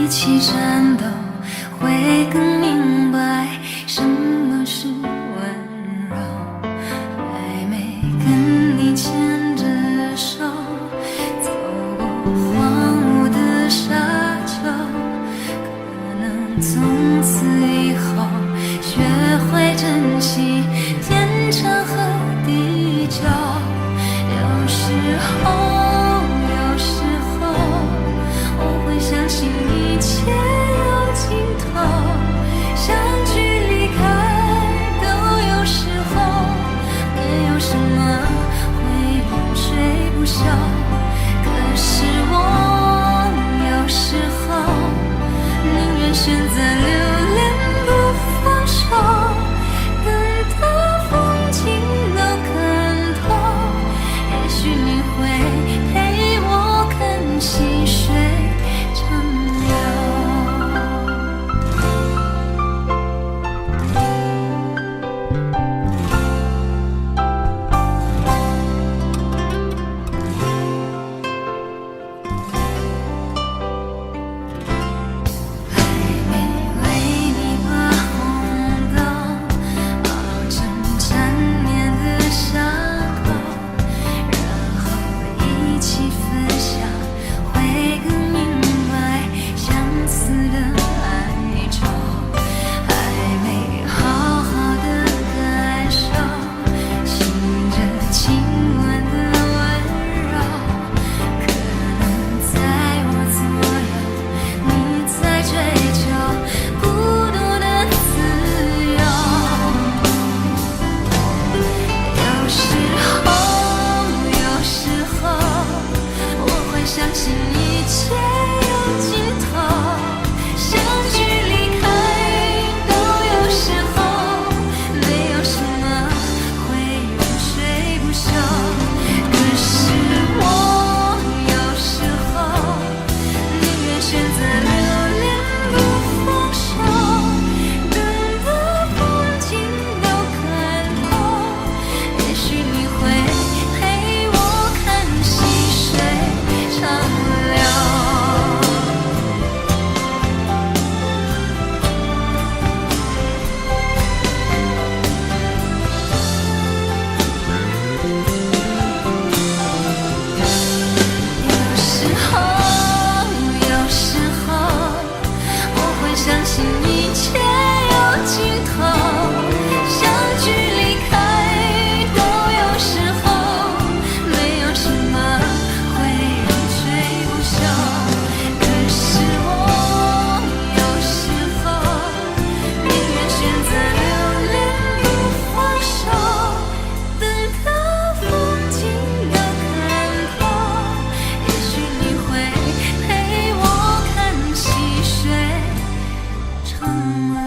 起战斗，会更明白什么是温柔。还没跟你牵着手，走过荒芜的沙丘，可能从此以后学会珍惜天长和地久。有时候我会相信一切有尽头，相聚离开都有时候，没有什么会永垂不朽。可是我有时候宁愿选择留恋不放手，等到风景都看透，也许你会陪我看细水长流。还没为你把红豆熬成缠绵的伤口，然后一起分享，会更明白相似的哀愁。还没好好的感受，醒着亲吻的温柔，可能在我左右，你在追求孤独的自由。有时候我会相信一切有尽头，相聚离开都有时候，没有什么会永垂不朽。可是我有时候宁愿选择留恋不放手，等到风景都看透，也许你会陪我看细水长流。有时候我会相信一切有尽头，相聚离开都有时候，没有什么会永垂不朽。可是我有时候宁愿选择留恋不放手，等到风景都看透，也许你会陪我看细水长流。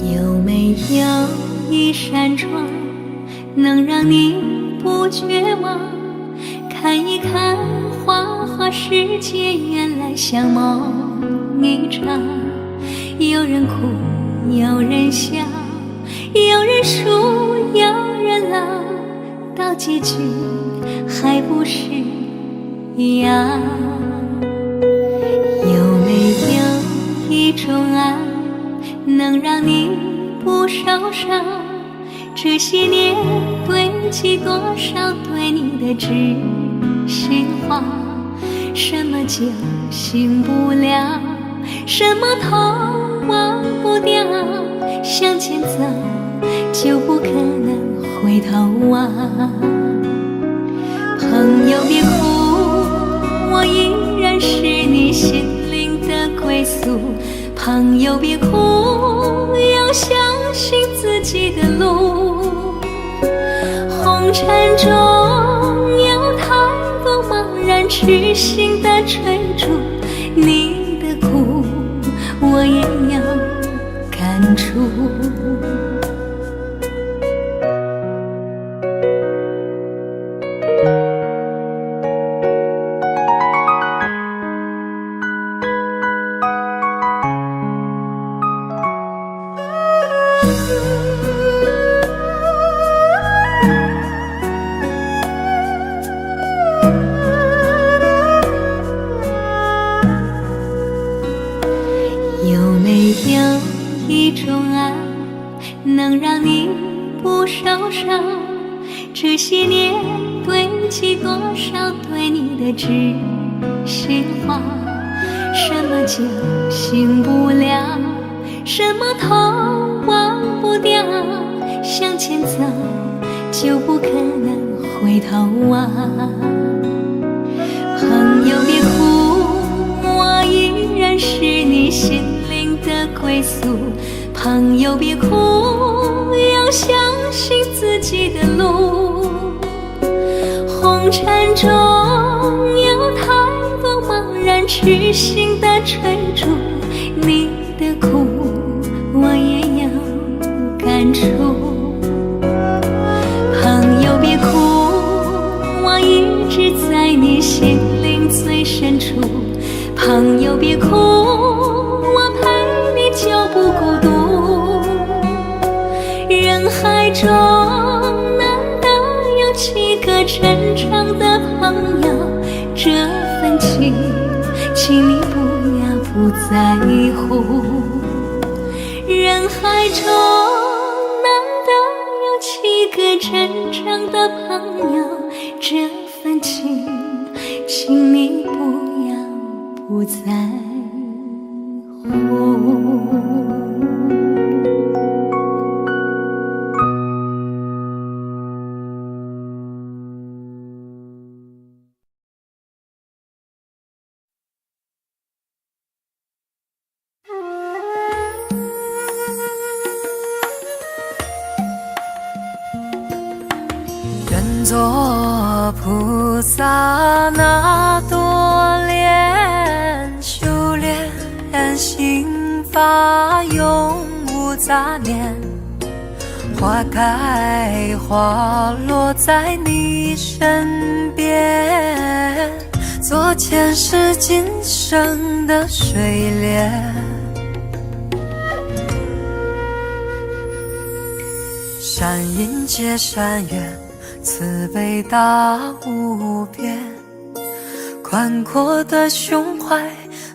有没有一扇窗，能让你不绝望？看一看花花世界，原来像梦一场。有人哭，有人笑，有人输，有人老，到结局还不是一样。有没有一种爱，能让你不受伤？这些年堆积多少对你的知识话，什么就醒不了，什么痛忘不掉，向前走就不可能回头望。朋友别哭，我依然是你心灵的归宿。朋友别哭，要相信自己的路。红尘中有太多茫然痴心的追逐，你的苦我也有感触。有没有一种爱能让你不受伤？这些年堆积多少对你的知心话？什么就醒不了，什么痛忘不掉，向前走就不可能回头望。朋友别哭，我依然是你心灵的归宿。朋友别哭，要相信自己的路。红尘中有太多茫然痴心的追逐，你的苦我也有感触。朋友别哭，我一直在你心灵最深处。朋友别哭，我陪你就不孤独。人海中难得有几个真正的朋友，这份情请你不要不在乎。人海中难得有几个真正的朋友，这份情请你不要不在乎。愿做菩萨那多莲，修炼心法永无杂念。花开花落在你身边，做前世今生的水莲。善因结善缘，慈悲大无边，宽阔的胸怀，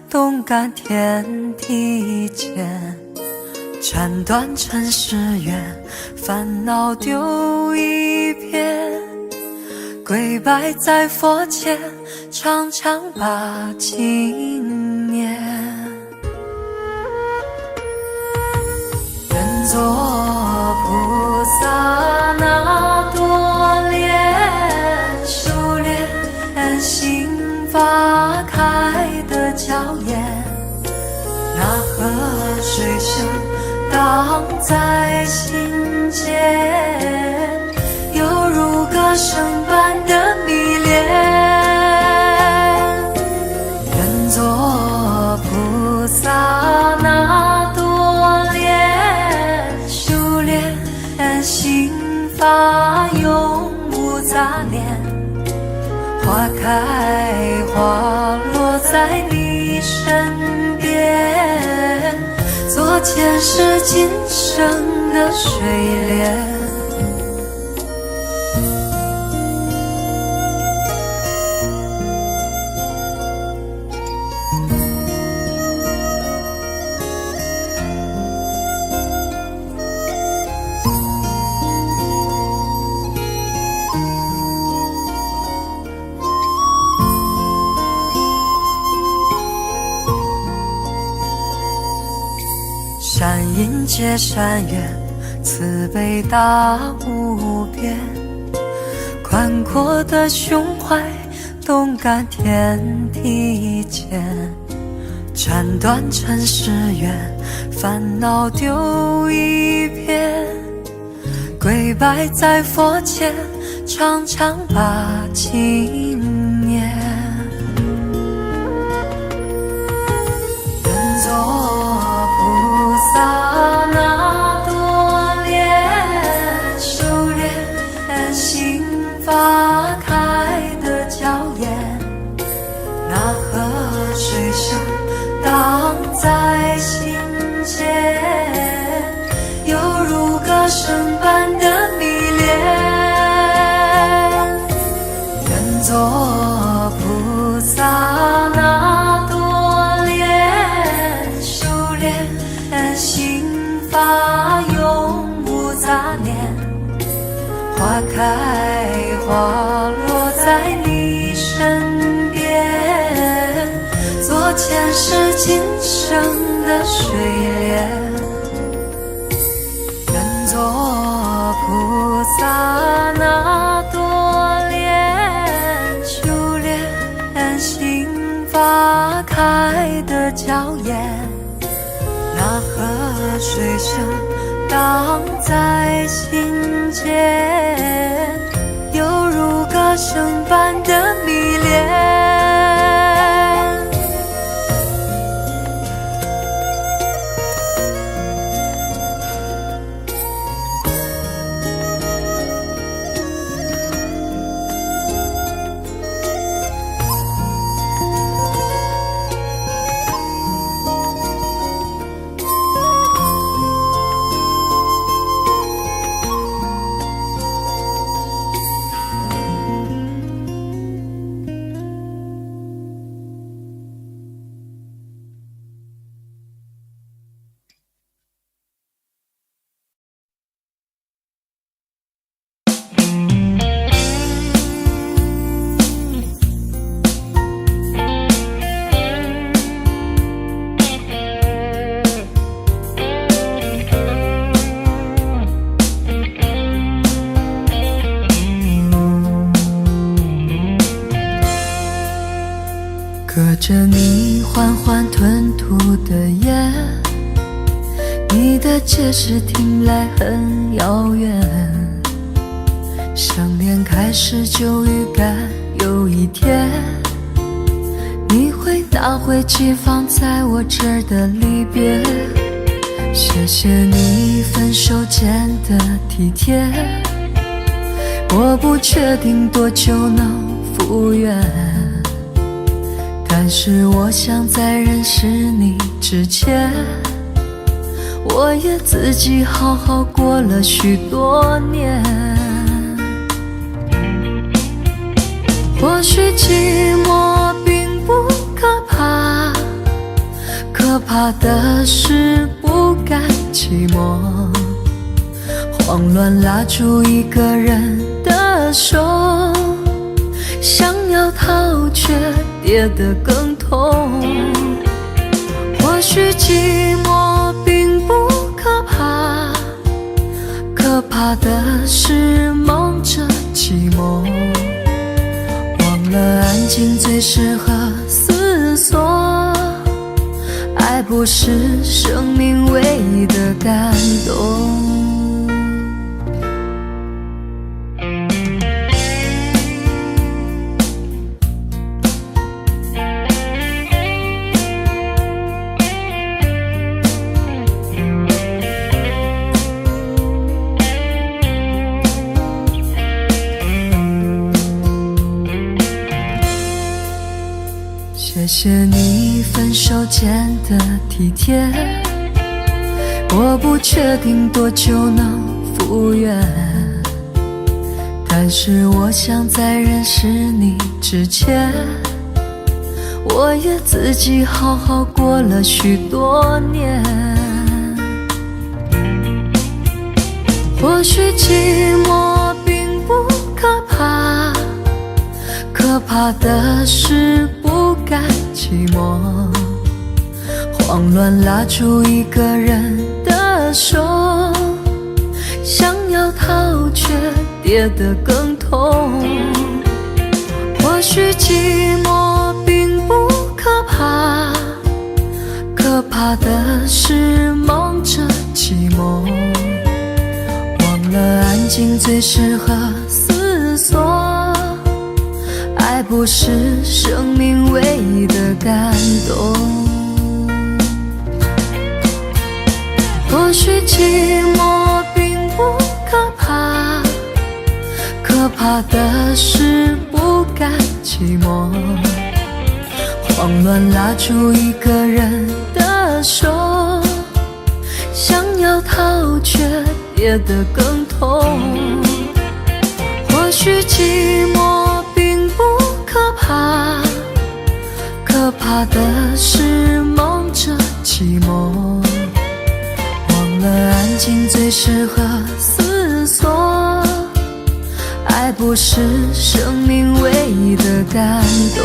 动感天地间。斩断尘世缘，烦恼丢一片，跪拜在佛前，常常把经念。愿做菩萨那多莲，修炼心法开的娇艳。那河水声荡在心间，犹如歌声般的迷恋。愿做菩萨那多莲，修炼心法永无杂念。花开花落在你身边，做前世今生的水莲。山阴接山岳，慈悲大无边，宽阔的胸怀，动感天地间。斩断尘世缘，烦恼丢一边，跪拜在佛前，常常把经念。愿做菩萨那多莲，修炼心法开的娇艳，那河水声荡在心间，犹如歌声般的迷恋。愿做菩萨那多莲，修炼心法永无杂念，花开花落在你身边，做前世今生的水莲。愿做菩萨那多莲，修炼心法开的娇艳，那河水声荡在心间，犹如歌声般的迷恋。隔着你缓缓吞吐的烟，你的解释听来很遥远，想念开始就预感有一天，你会拿回寄放在我这儿的离别。谢谢你分手前的体贴，我不确定多久能复原，但是我想在认识你之前，我也自己好好过了许多年。或许寂寞并不可怕，可怕的是不甘寂寞，慌乱拉住一个人的手，想要逃却跌得更痛。或许寂寞并不可怕，可怕的是梦着寂寞，忘了安静最适合思索，爱不是生命唯一的感动。谢谢你分手前的体贴，我不确定多久能复原，但是我想在认识你之前，我也自己好好过了许多年。或许寂寞并不可怕，可怕的是不甘寂寞，慌乱拉住一个人的手，想要逃却跌得更痛。或许寂寞并不可怕，可怕的是忙着寂寞，忘了安静最适合思索。爱不是生命唯一的感动。或许寂寞并不可怕，可怕的是不甘寂寞。慌乱拉住一个人的手，想要逃却跌得更痛。或许寂寞并不可怕，可怕的是忙着寂寞，忘了安静最适合思索。爱不是生命唯一的感动。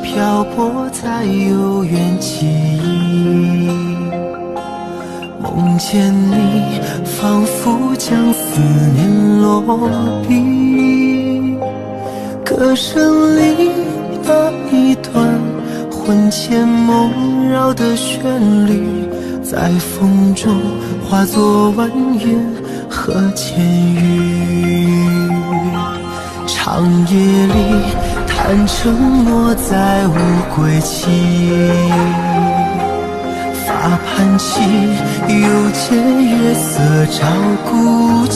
漂泊在悠远记忆，梦见你，仿佛将思念落笔。歌声里那一段魂牵梦绕的旋律，在风中化作婉约和千语。长夜里谈承诺，再无归期。发盘起，又见月色照孤寂。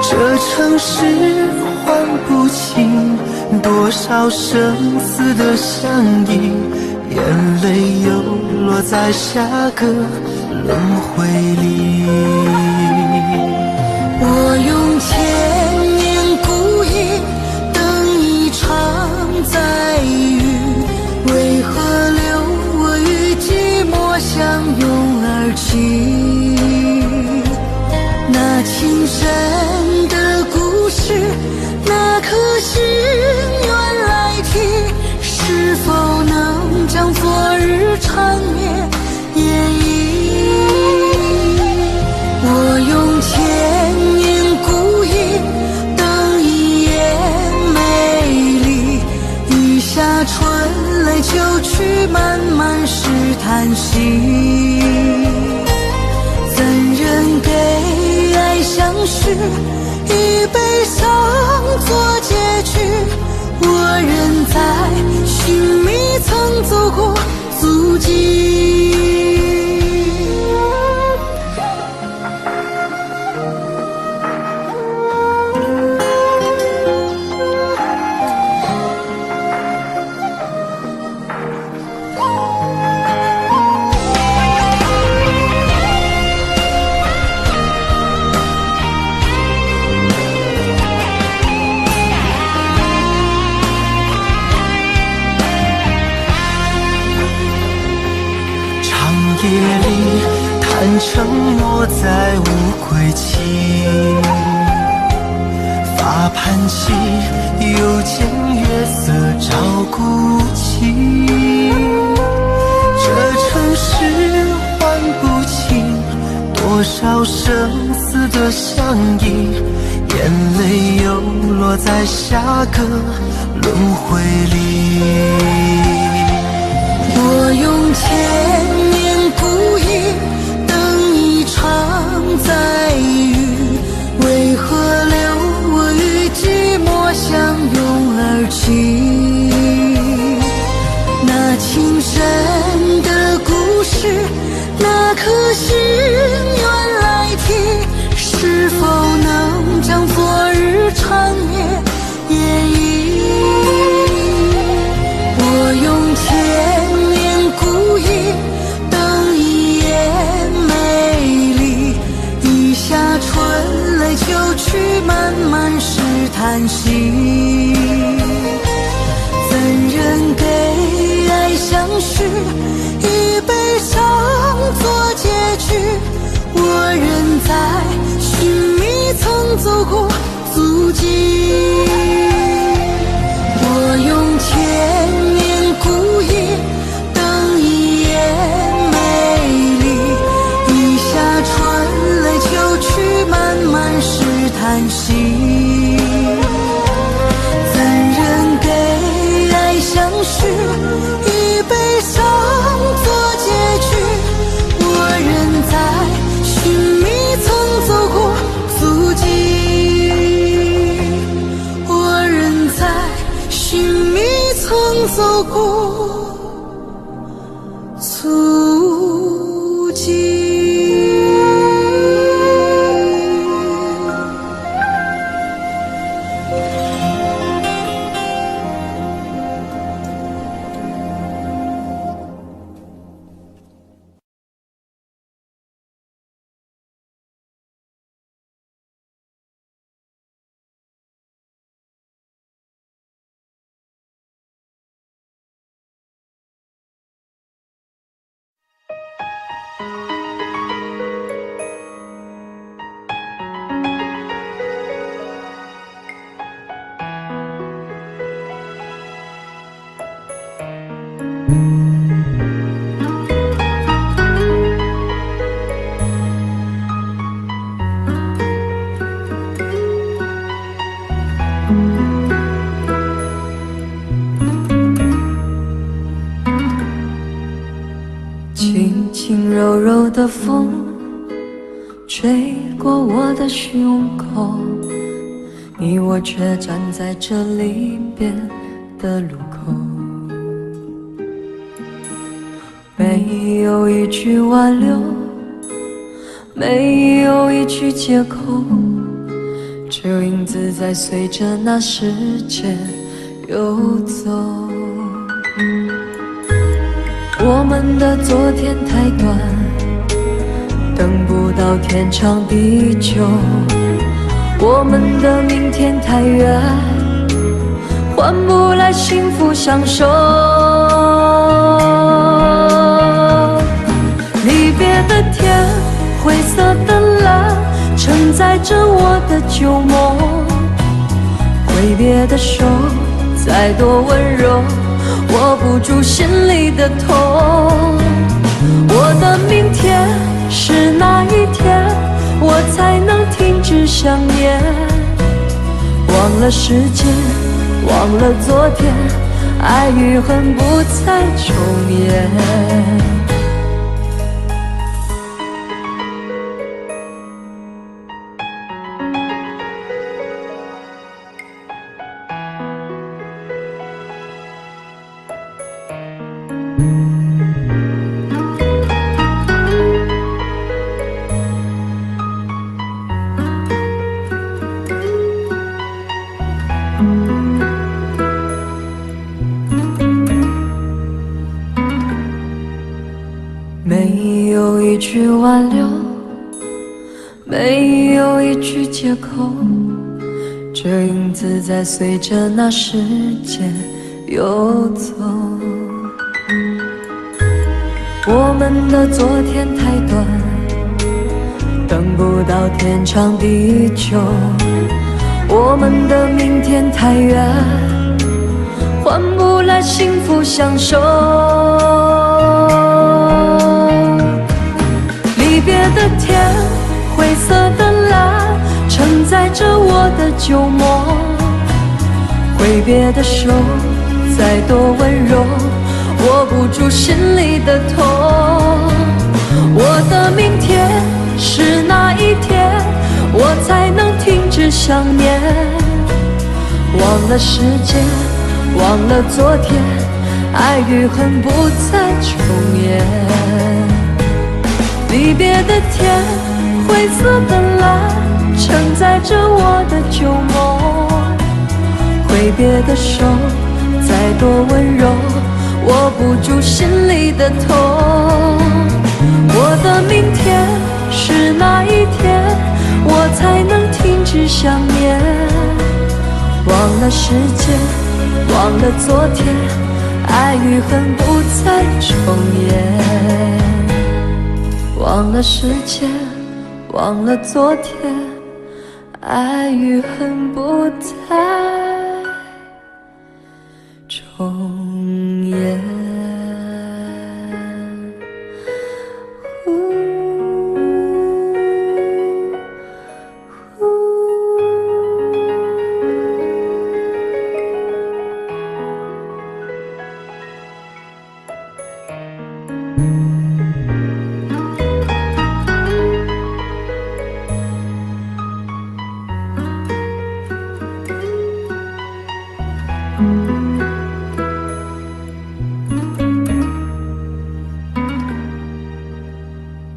这城市唤不清多少生死的相依，眼泪又落在下个轮回里。我用千年孤影等一场再遇，为何留我与寂寞相拥而泣？那情深的故事，那颗心愿来提，是否能将昨日缠绵演绎？我用千年孤影等一夜美丽，雨下春来秋去，漫漫是叹息。怎忍给爱相许，以悲伤做结局？我仍在寻觅曾走过足迹。承诺再无归期。发盘起，又见月色照孤寂。这城市换不清多少生死的相依，眼泪又落在下个轮回里。我用千年孤意等一场再遇，为何留我与寂寞相拥而泣？那情深的故事，那颗心愿来提，是否能将昨日长夜演绎？我用千年孤意等一夜美丽，一下春泪就去，漫漫是叹息。怎忍给爱相许，以悲伤做结局？我仍在寻觅曾走过足迹。我用千年孤意等一夜美丽，一下春泪就去，漫漫是叹息。怎忍给爱相许，以悲伤做结局？我仍在寻觅曾走过足迹，我仍在寻觅曾走过足迹。轻轻柔柔的风吹过我的胸口，你我却站在这离别的路口。没有一句挽留，没有一句借口，只有影子在随着那时间游走。我们的昨天太短，等不到天长地久。我们的明天太远，换不来幸福相守。离别的天，灰色的蓝，承载着我的旧梦。挥别的手，再多温柔，握不住心里的痛。我的明天是哪一天，我才能停止想念？忘了时间，忘了昨天，爱与恨不再重演。没有一句挽留，没有一句借口，这影子在随着那时间游走。我们的昨天太短，等不到天长地久，我们的明天太远，换不来幸福相守。离别的天，灰色的蓝，承载着我的旧梦。挥别的手，再多温柔，握不住心里的痛。我的明天是哪一天，我才能停止想念？忘了时间，忘了昨天，爱与恨不再重演。离别的天，灰色的蓝，承载着我的旧梦。挥别的手，再多温柔，握不住心里的痛。我的明天是哪一天，我才能停止想念？忘了时间，忘了昨天，爱与恨不再重演。忘了时间，忘了昨天，爱与恨不再重演。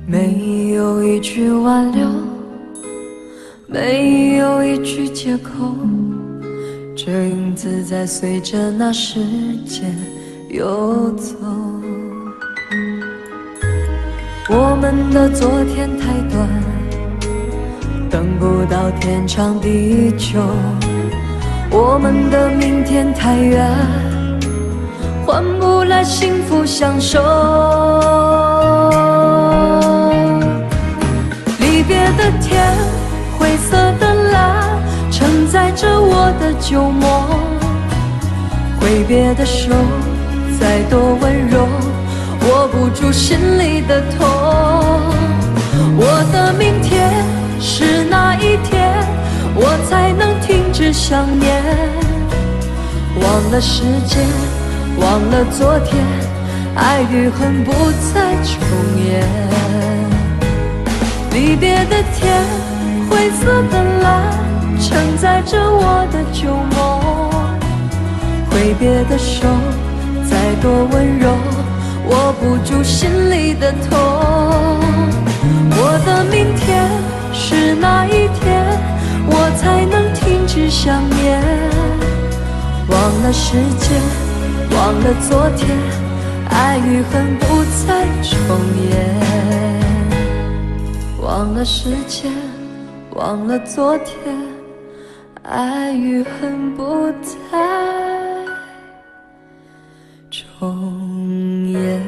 没有一句挽留，没有一句借口，这影子在随着那时间游走。我们的昨天太短，等不到天长地久，我们的明天太远，换不来幸福相守。离别的天，灰色的蓝，承载着我的旧梦。挥别的手，再多温柔，握不住心里的痛。我的明天是哪一天，我才能停止想念？忘了时间，忘了昨天，爱与恨不再重演。离别的天，灰色的蓝，承载着我的旧梦。挥别的手，再多温柔，握不住心里的痛。我的明天是哪一天，我才能停止想念？忘了时间，忘了昨天，爱与恨不再重演。忘了时间，忘了昨天，爱与恨不再重演。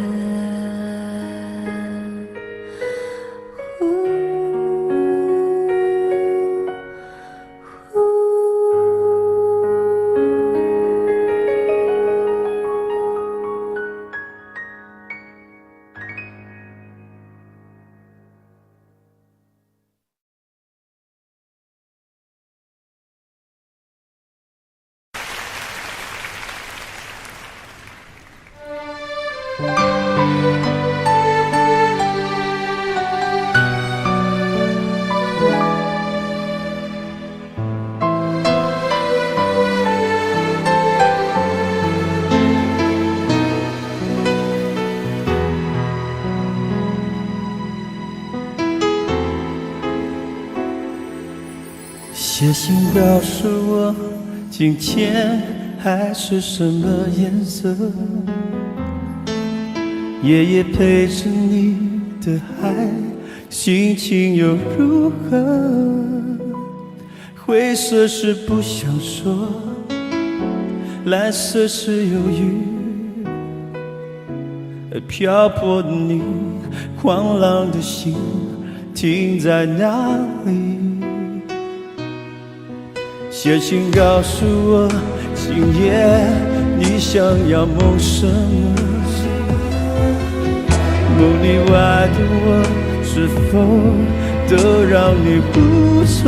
写信告诉我，今天海是什么颜色？夜夜陪着你的海，心情又如何？灰色是不想说，蓝色是犹豫，漂泊的你，狂浪的心，停在哪里？写信告诉我，今夜你想要梦什么？梦里外的我，是否都让你无从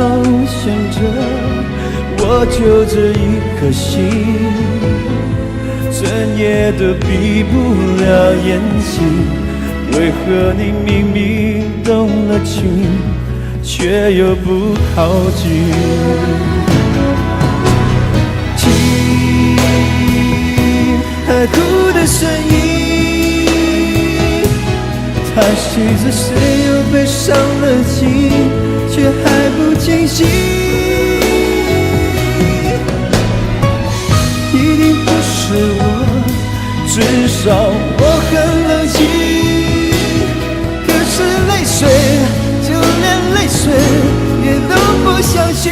选择？我就这一颗心，整夜都闭不了眼睛。为何你明明动了情，却又不靠近？听海哭的声音，叹息着谁又被伤了心，却还不清醒。一定不是我，至少我很冷静。可是泪水，就连泪水也都不相信。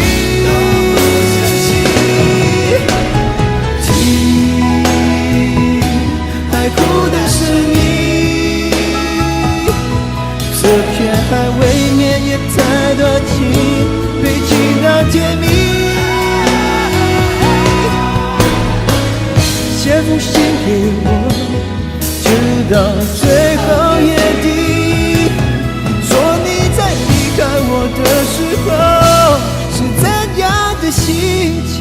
听海哭的声音，这片海未免也太多情，被情到甜蜜。写封信给我，直到最后眼底，说你在离开我的时候是怎样的心情。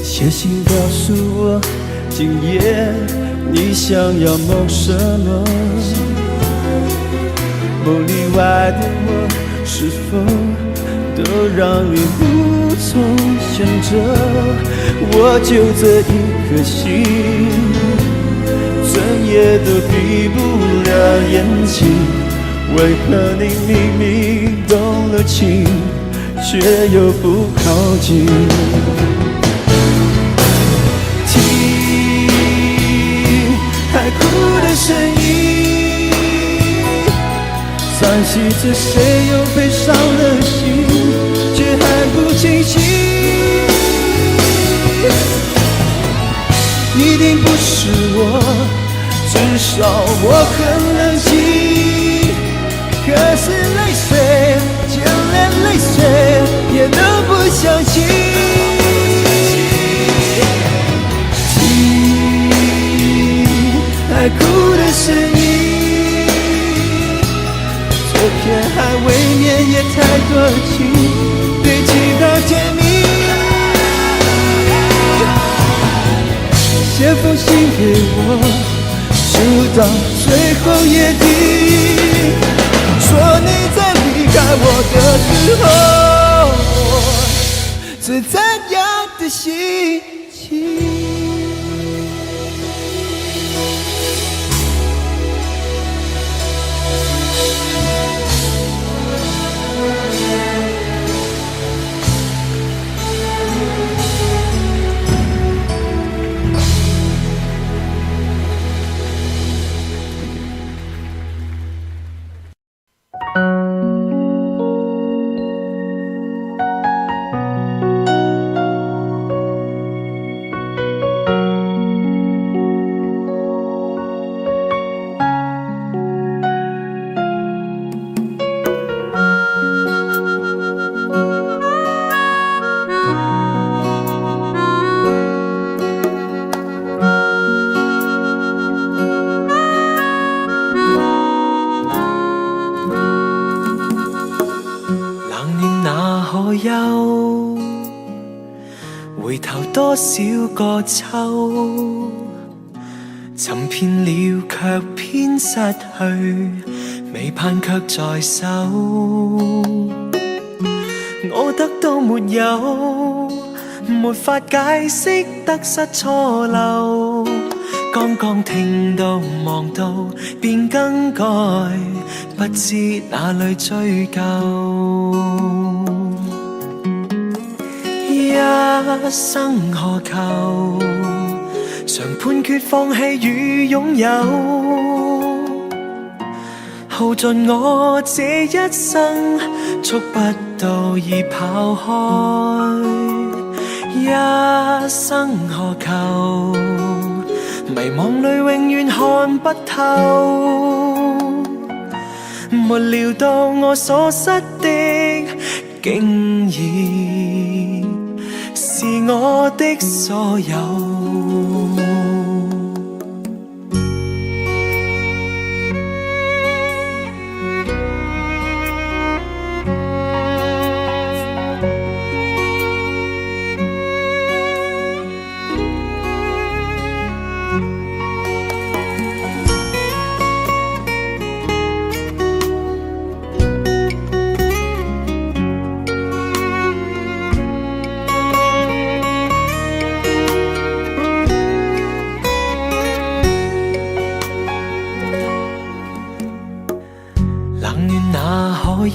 写信告诉我，今夜你想要梦什么？梦里外的我，是否都让你无从选择？我就这一颗心，整夜都闭不了眼睛。为何你明明动了情，却又不靠近？海哭的声音，叹息着谁又被伤了心，却还不清醒。一定不是我，至少我很冷静。可是泪水，就连泪水也都不相信。海哭的声音，这片海未免也太多情，被情到甜蜜。写封信给我，直到最后眼底，说你在离开我的时候是怎样的心情。回頭多少個秋，尋遍了卻偏失去，未盼卻在手。我得到沒有，沒法解釋得失錯漏。剛剛聽到望到便更改，不知哪裏追究。一生何求，常判決放棄與擁有。耗尽我这一生，触不到已跑开，一生何求？迷惘里永远看不透，没料到我所失的，竟然是我的所有。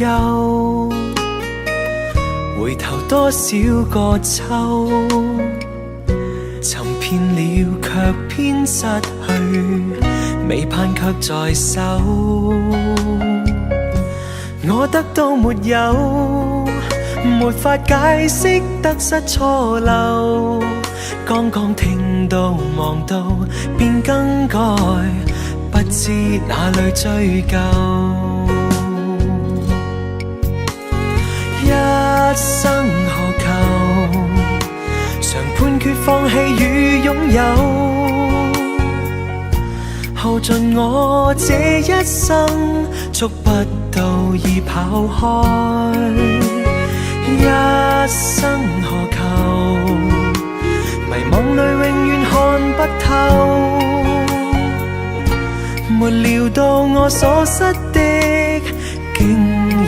有回头多少個秋，尋遍了卻偏失去，未盼卻在手。我得到沒有，沒法解釋得失錯漏，剛剛聽到望到便更改，不知哪裏追究。一生何求？常判決放棄與擁有，耗盡我這一生，觸不到已跑開。一生何求？迷惘裏永遠看不透，沒料到我所失的，竟然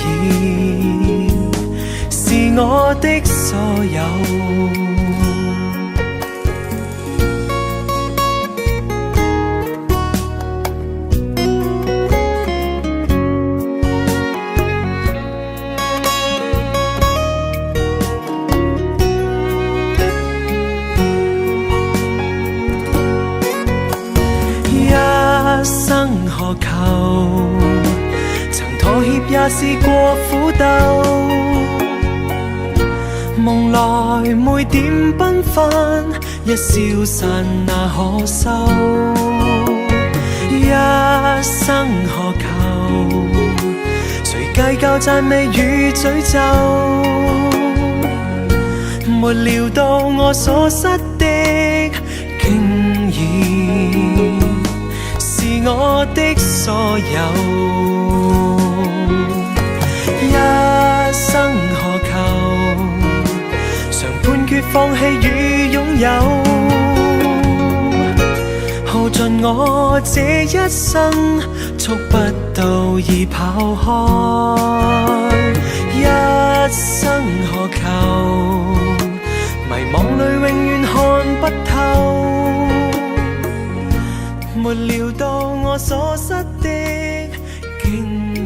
是我的所有。一生何求？曾妥協也試過苦鬥，夢來每點繽紛，一消散那可收。一生何求？誰計較讚美與詛咒？沒料到我所失的，竟然是我的所有。一生何求？常判決放棄與擁有，耗盡我這一生，觸不到已跑開。一生何求？迷惘裏永遠看不透，沒料到我所失的，竟然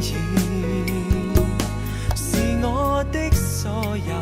是我的所有。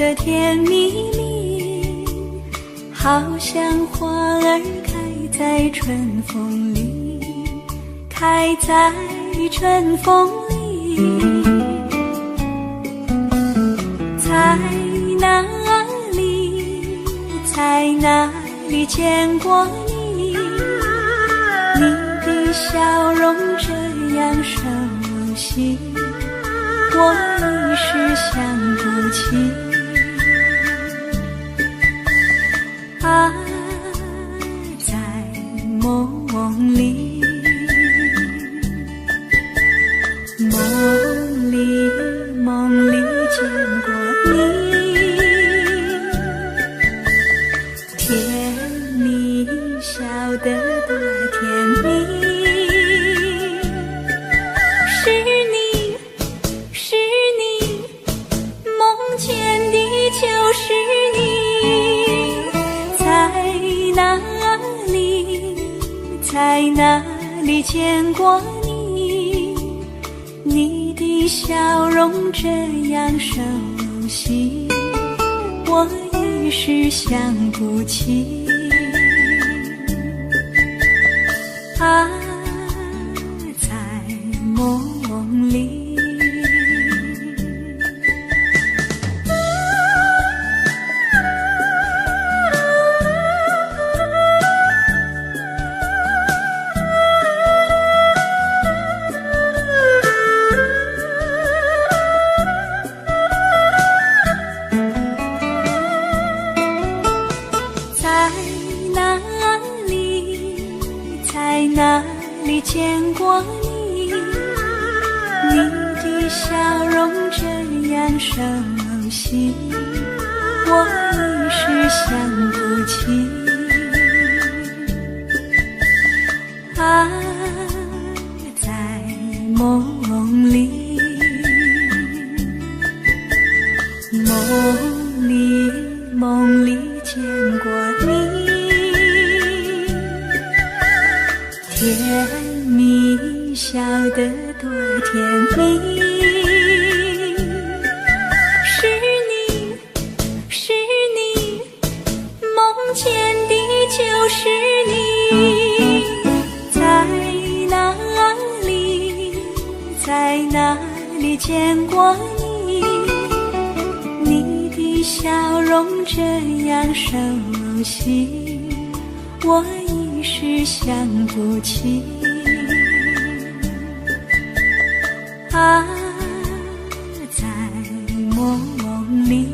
的甜蜜蜜，好像花儿开在春风里，开在春风里。在哪里，在哪里见过你？你的笑容这样熟悉，我一时想不起。啊，在梦里，梦里见过你，甜蜜笑得多甜蜜。是你，梦见的就是你。在哪里见过你？你的笑容这样熟悉，我一时想不起。啊，在梦里。在哪里见过你？你的笑容这样熟悉，我一时想不起。啊，在梦里，梦里见过你。甜蜜笑得多甜蜜。是你，梦见的就是你。在哪里见过你？你的笑容这样熟悉，我一时想不起。啊，在梦里。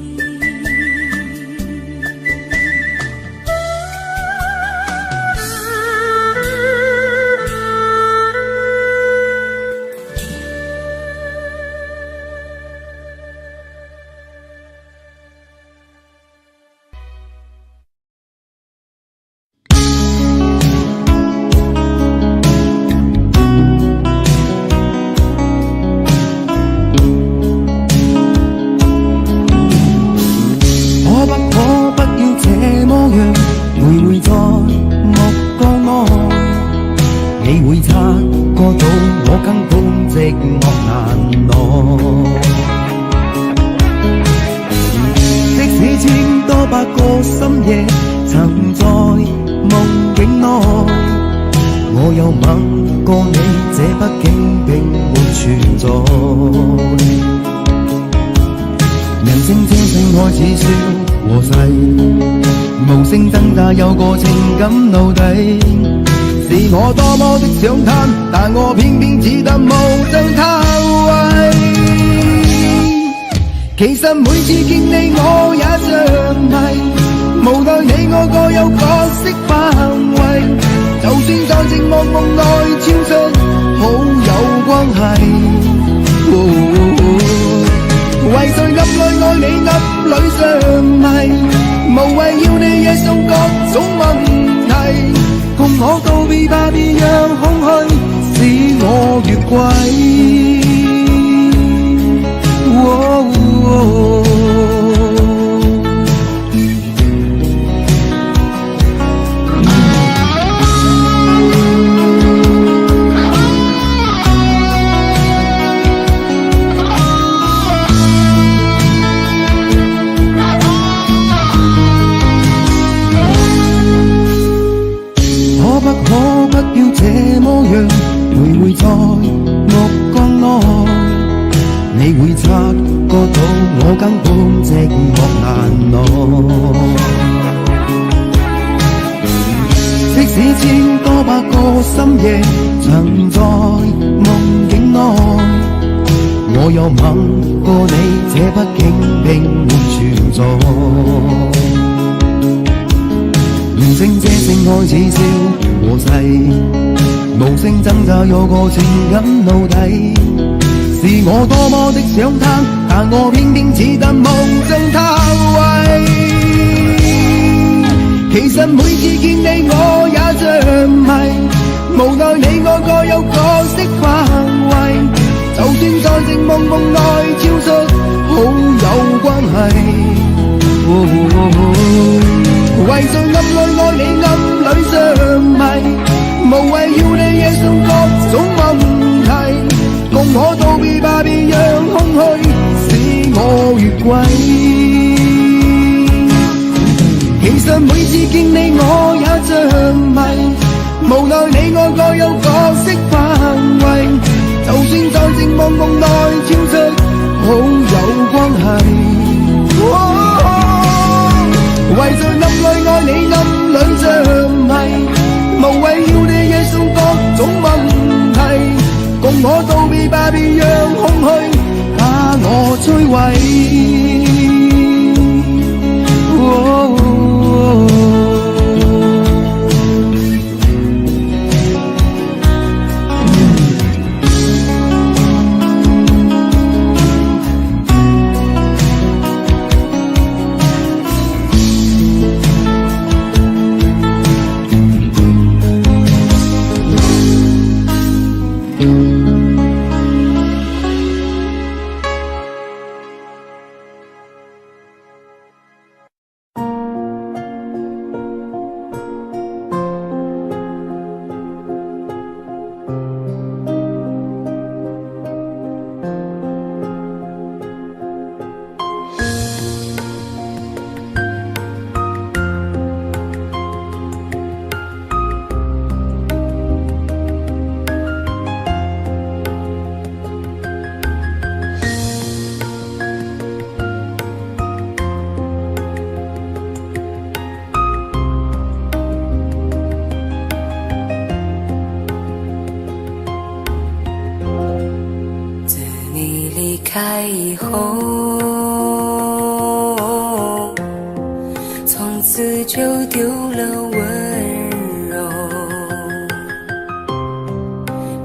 我多麼的想貪，但我偏偏只得無盡貪位。其實每次見你我也着迷，無奈你我各有角色範圍，就算在寂寞夢內超出好友關係。為誰暗裏愛你暗裏着迷，無謂要你惹上各種問題。共我告別吧，別讓空虛使我越軌。不可不要這麼樣，徘徊在目光內，你會察覺到我根本寂寞難耐。即使千多百個深夜曾在夢境內，我有吻過你，這畢竟並沒存在。完成這性愛似笑和誓，無聲掙扎有個情感奴隸，是我多麼的想他，但我偏偏只得夢中他為。其實每次見你我也着迷，無奈你我各有角色範圍，就算在靜夢夢內超出好友關係。為在暗裏愛你暗裏着迷，無謂要你夜送各種問題，共我道別吧，別讓空虛使我越軌。其實每次見你我也着迷，無奈你我各有角色範圍，就算在靜夢夢內超出好友關係。為在暗裏愛你暗裏着迷，無謂要你夜送各種問題，共我道別吧，別讓空虛把我摧毀。开以后，从此就丢了温柔，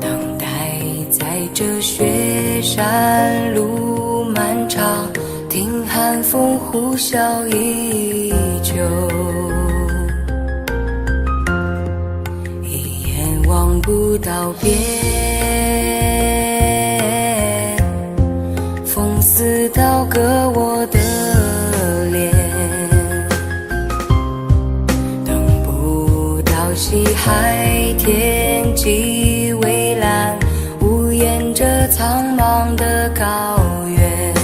等待在这雪山路漫长，听寒风呼啸依旧，一眼望不到边，似刀割我的脸，等不到西海天际蔚蓝，无言着苍茫的高原。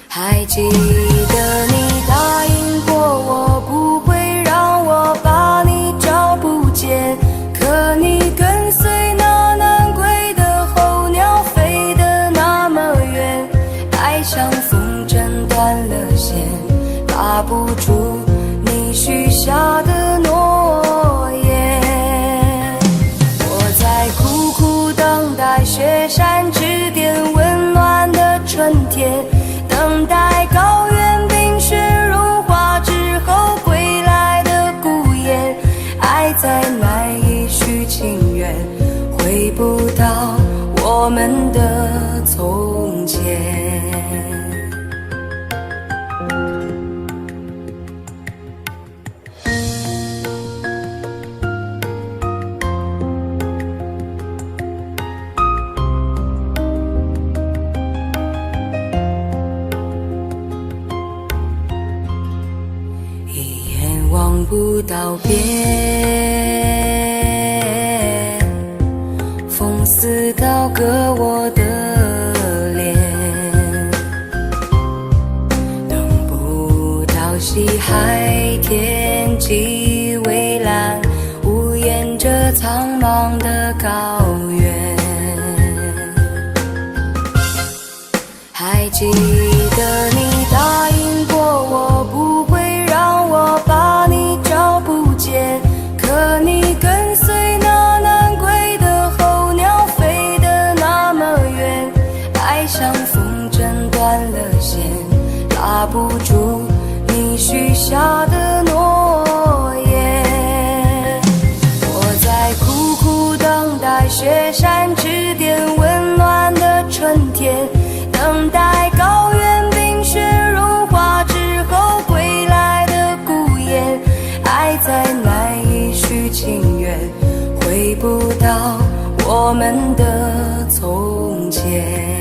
还记得你答应过我，不会让我把你找不见，可你跟随像风筝断了线，拉不住你许下的诺言。我在苦苦等待雪山之巅温暖的春天，等待高原冰雪融化之后归来的孤雁。爱再难以续情缘，回不到我们的从前。望不到边，风似刀割我的脸，等不到西海天际方的高原。还记得你答应过我不会让我把你找不见，可你跟随那南归的候鸟飞得那么远，爱像风筝断了线，拉不住你许下的诺言。我在苦苦等待雪山之巅温暖的春天，等待高原冰雪融化之后归来的孤雁，爱再难以续情缘，回不到我们的从前。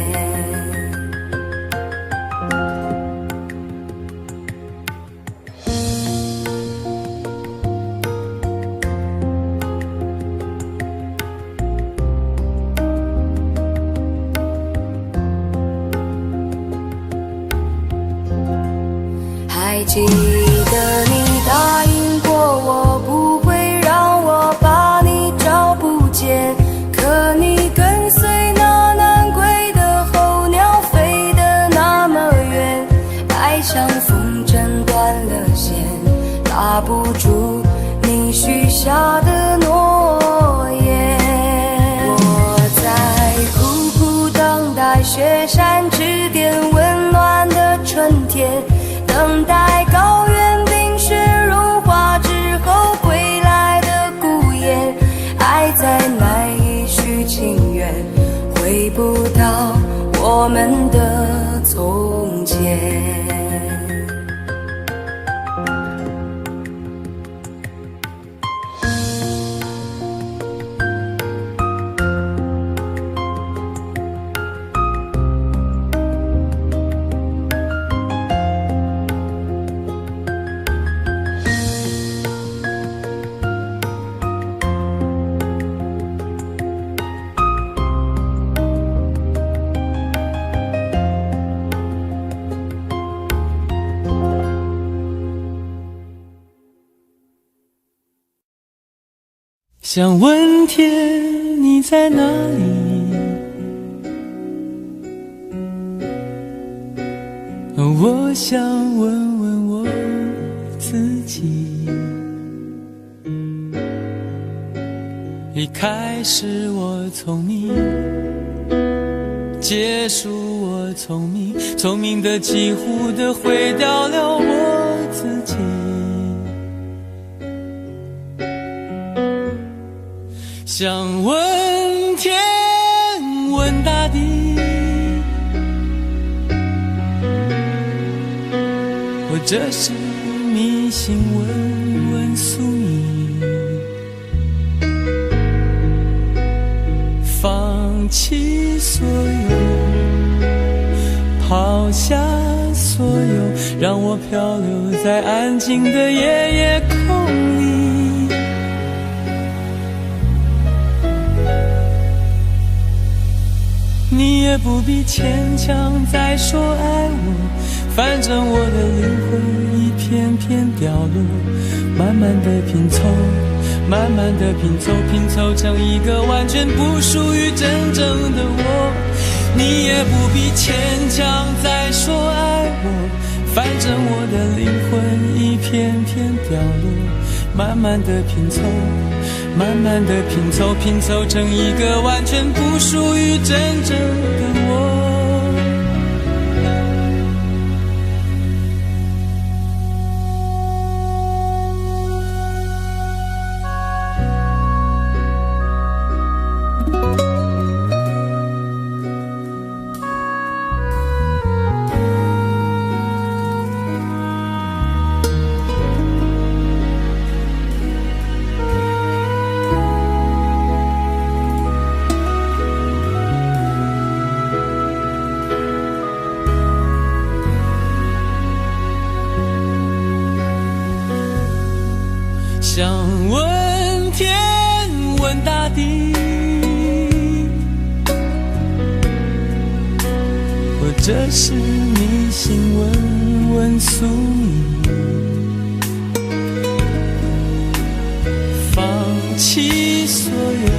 还记得你答应过我不会让我把你找不见，可你跟随那南归的候鸟飞得那么远，爱像风筝断了线，拉不住你许下的诺言。我在苦苦等待雪山之巅温暖的春天，等待高原冰雪融化之后归来的孤雁，爱再难以续情缘，回不到我们的从前。想问天你在哪里，我想问问我自己。一开始我聪明，结束我聪明，聪明的几乎的毁掉了我自己。想问天问大地，或者是迷信问问宿命，放弃所有，抛下所有，让我漂流在安静的夜夜空里。你也不必牵强再说爱我，反正我的灵魂一片片掉落，慢慢的拼凑，慢慢的拼凑，拼凑成一个完全不属于真正的我。你也不必牵强再说爱我，反正我的灵魂一片片掉落，慢慢的拼凑，慢慢的拼凑，拼凑成一个完全不属于真正的我。想问天问大地，或者是迷信问问宿命，放弃所有，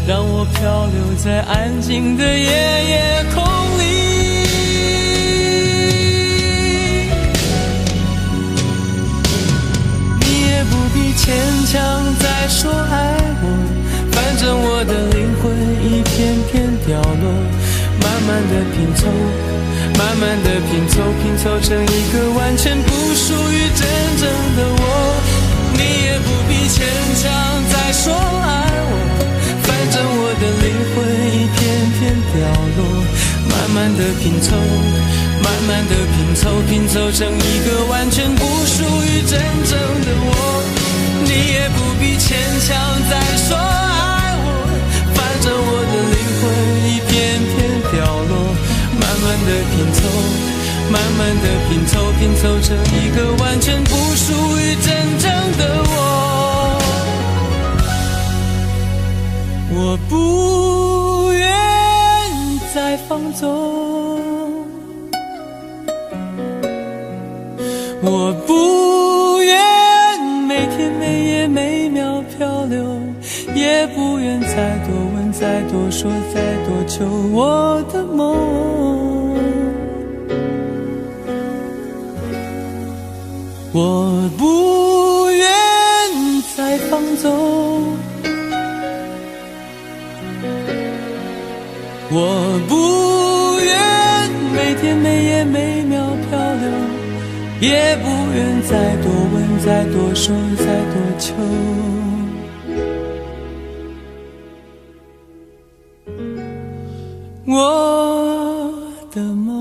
让我漂流在安静的夜空里。你也不必牵强再说爱我，反正我的灵魂一片片掉落，慢慢的拼凑，慢慢的拼凑，拼凑成一个完全不属于真正的我。你也不必牵强再说爱我，反正我的灵魂一片片掉落，慢慢的拼凑，慢慢的拼凑，拼凑成一个完全不属于真正的我。你也不必牵强再说爱我，反正我的灵魂一片片掉落，慢慢的拼凑，慢慢的拼凑，拼凑成一个完全不属于真正的我。我不愿再放纵，我不愿每天每夜每秒漂流，也不愿再多问再多说再多求我的梦。我不愿再放纵，我不愿每天每夜每秒漂流，也不愿再多问再多说再多求我的梦。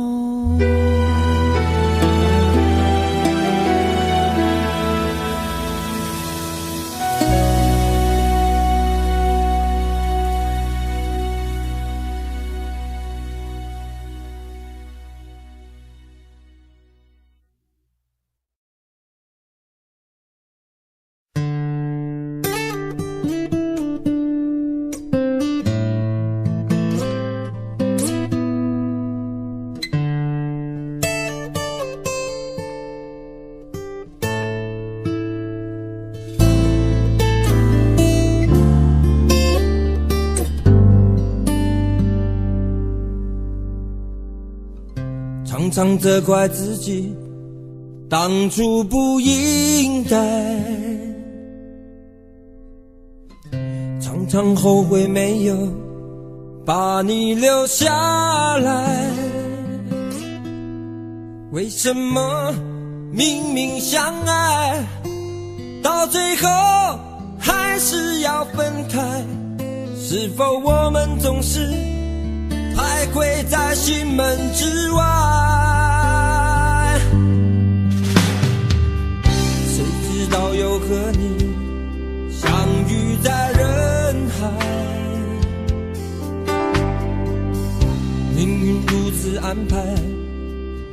常常责怪自己当初不应该，常常后悔没有把你留下来。为什么明明相爱，到最后还是要分开？是否我们总是徘徊在心门之外？谁知道又和你相遇在人海，命运如此安排，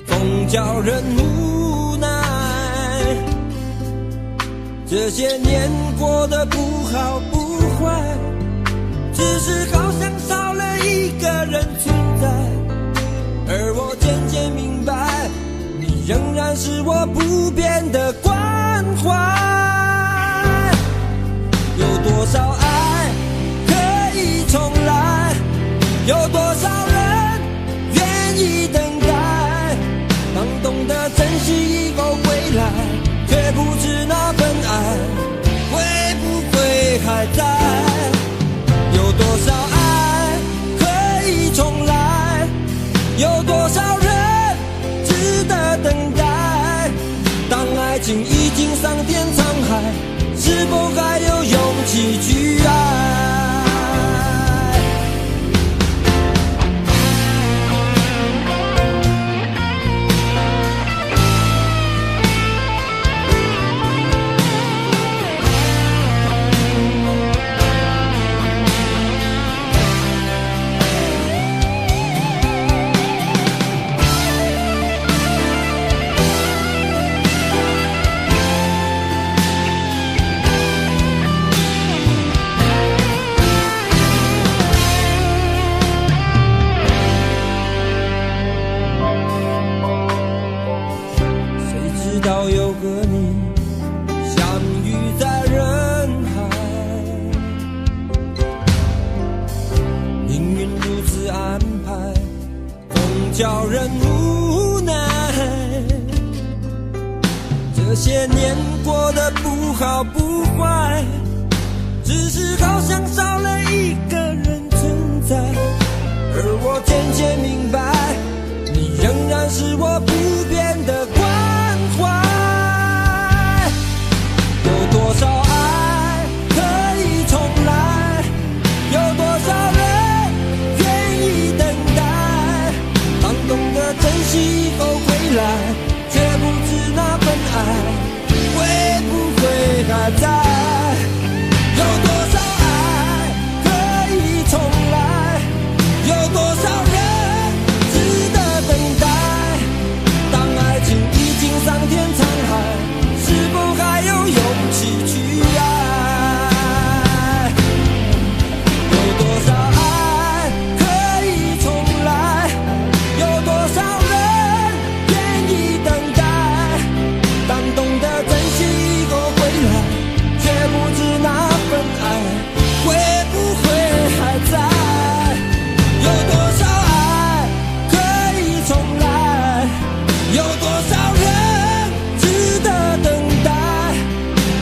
总叫人无奈。这些年过得不好不坏，只是好像少了一个人存在，而我渐渐明白，你仍然是我不变的关怀。有多少爱可以重来，有多少人愿意等待，当懂得珍惜以后归来，却不知那份爱会不会还在。有多少爱可以重来，有多少人值得等待，当爱情已经桑田沧海，是否还有勇气去爱？叫人无奈。这些年过得不好不坏，只是好像少了一个人存在。而我渐渐明白，你仍然是我不变的关怀。有多少爱可以重来，有多少人愿意等待。当懂得珍惜以后回来，却不知那份爱会不会还在。有多少爱可以重来，有多少人值得等待。当爱情已经桑田沧海，是否还有勇气去爱？有多少爱可以重来，有多少人愿意等待。当懂得珍惜以后回来，却不知那份爱会不会还在。有多少爱可以重来，有多少人值得等待。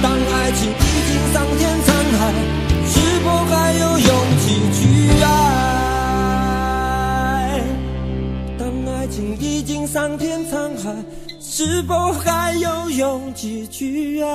当爱情已经桑田沧海，是否还有勇气去爱？当爱情已经桑田沧海，是否还有勇气去爱？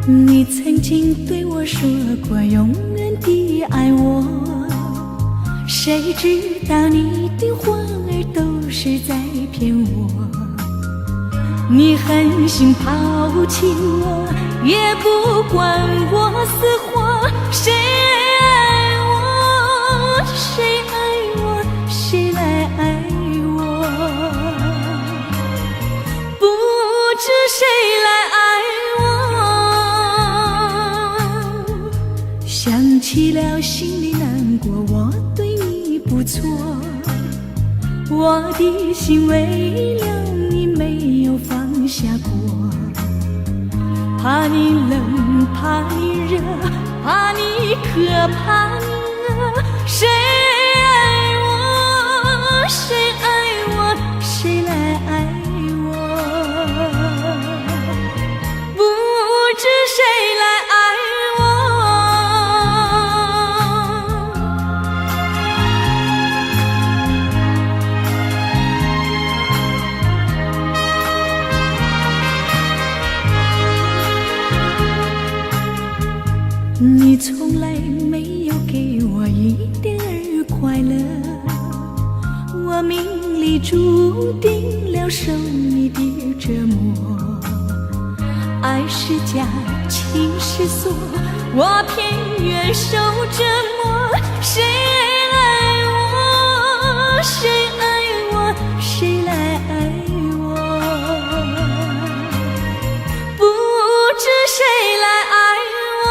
你曾经对我说过永远的爱我，谁知道你的话儿都是在骗我。你狠心抛弃我，也不管我死活。谁爱我，谁爱我，谁来爱我？不知谁来爱我。想起了心里难过，我对你不错，我的心为了你没有放下过。怕你冷，怕你热，怕你渴，怕你饿。谁爱我，谁爱我，谁来爱我？不知谁来爱你从来没有给我一点儿快乐，我命里注定了受你的折磨。爱是假，情是锁，我偏愿受折磨。谁爱我，谁爱我，谁来爱我？不知谁来爱我。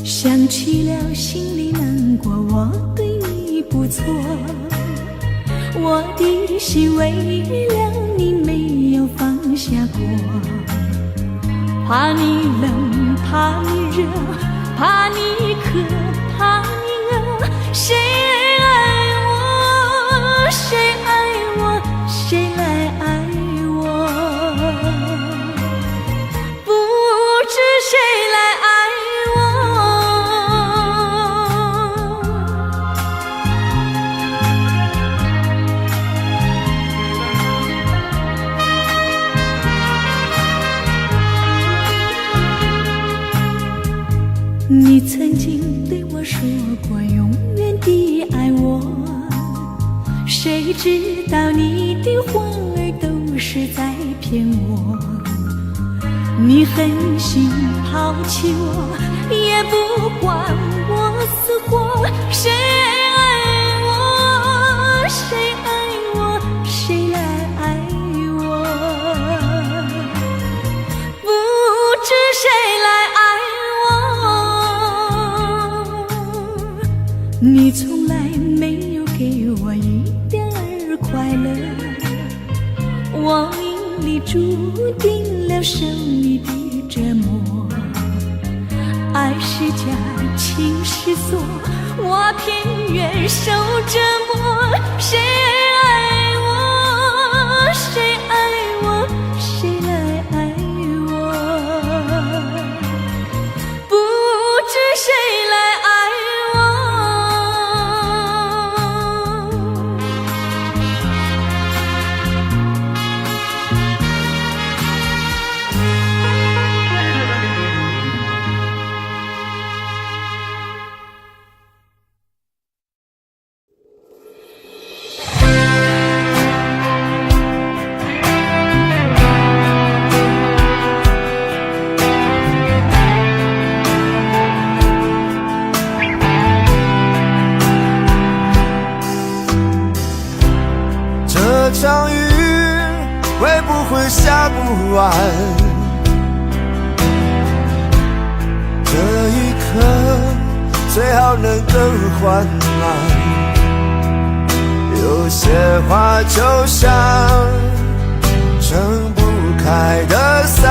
想起了心里难过，我对你不错，我的心为了你没有放下过。怕你冷，怕你热，怕你渴，怕你饿。谁爱我，谁爱我，谁来爱我？不知谁来爱谁知道你的话儿都是在骗我？你狠心抛弃我，也不管我死活。谁爱我，谁爱我，谁来爱我？不知谁来爱我？你从来没有给我一点儿快乐，我命里注定了受你的折磨。爱是假，情是锁，我偏愿受折磨。谁爱我，谁爱我，谁来爱我？不知谁来爱我？这场雨会不会下不完？这一刻最好能更缓慢。有些话就像撑不开的伞，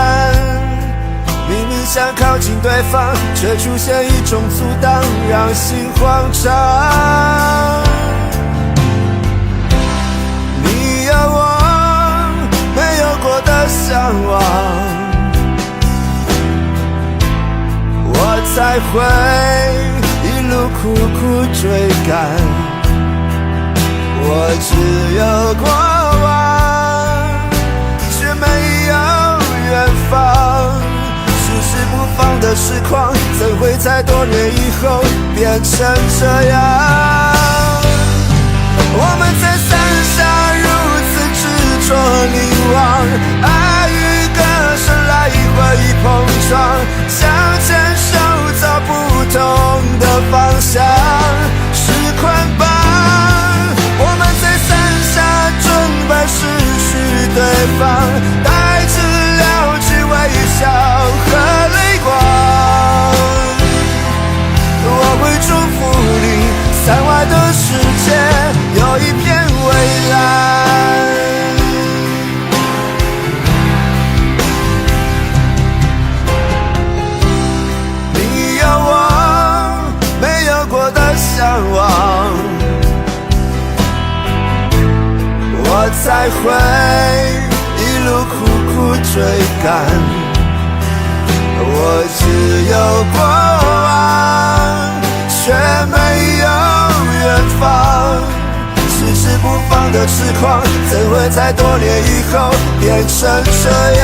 明明想靠近对方，却出现一种阻挡，让心慌张。你有我没有过的向往，我才会一路苦苦追赶。我只有过往，却没有远方。迟迟不放的时光，怎会在多年以后变成这样？我们在伞下如此执着凝望，爱与歌声来回碰撞，想牵手走不同的方向，是捆绑。我们在伞下准备失去对方，带着了解微笑和泪光。我会祝福你，伞外的世界有一片蔚蓝。你有我没有过的向往，我才会一路苦苦追赶。我只有过往，却没有远方。迟迟不放的痴狂，怎会在多年以后变成这样？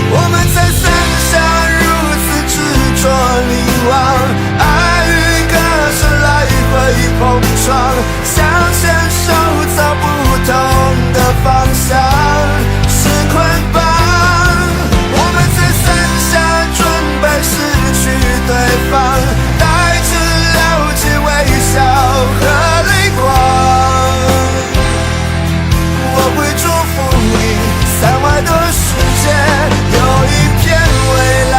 我们在伞下如此执着凝望，爱与歌声来回碰撞，想牵手走不同的方向，是捆绑。我们在伞下准备失去对方，带着了解微笑和泪光。我会祝福你，伞外的世界有一片蔚蓝。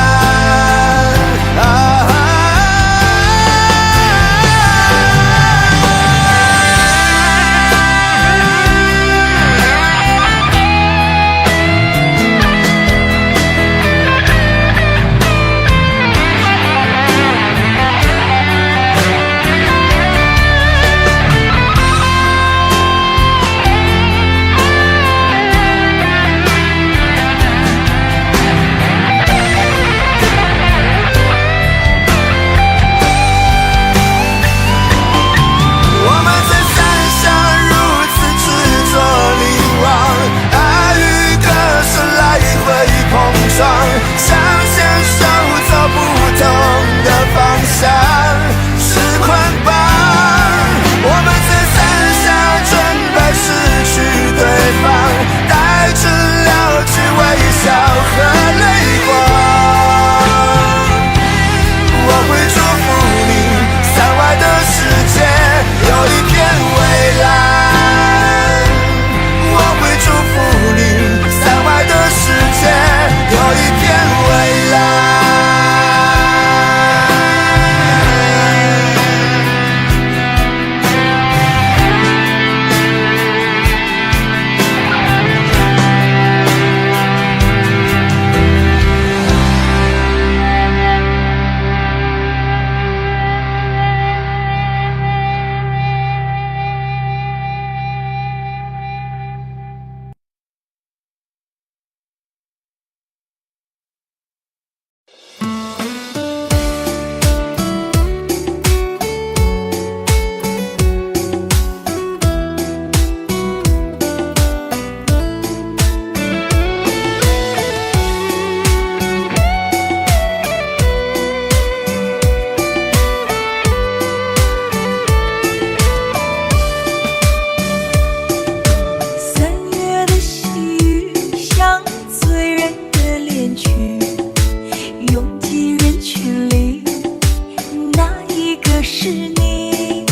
个是你。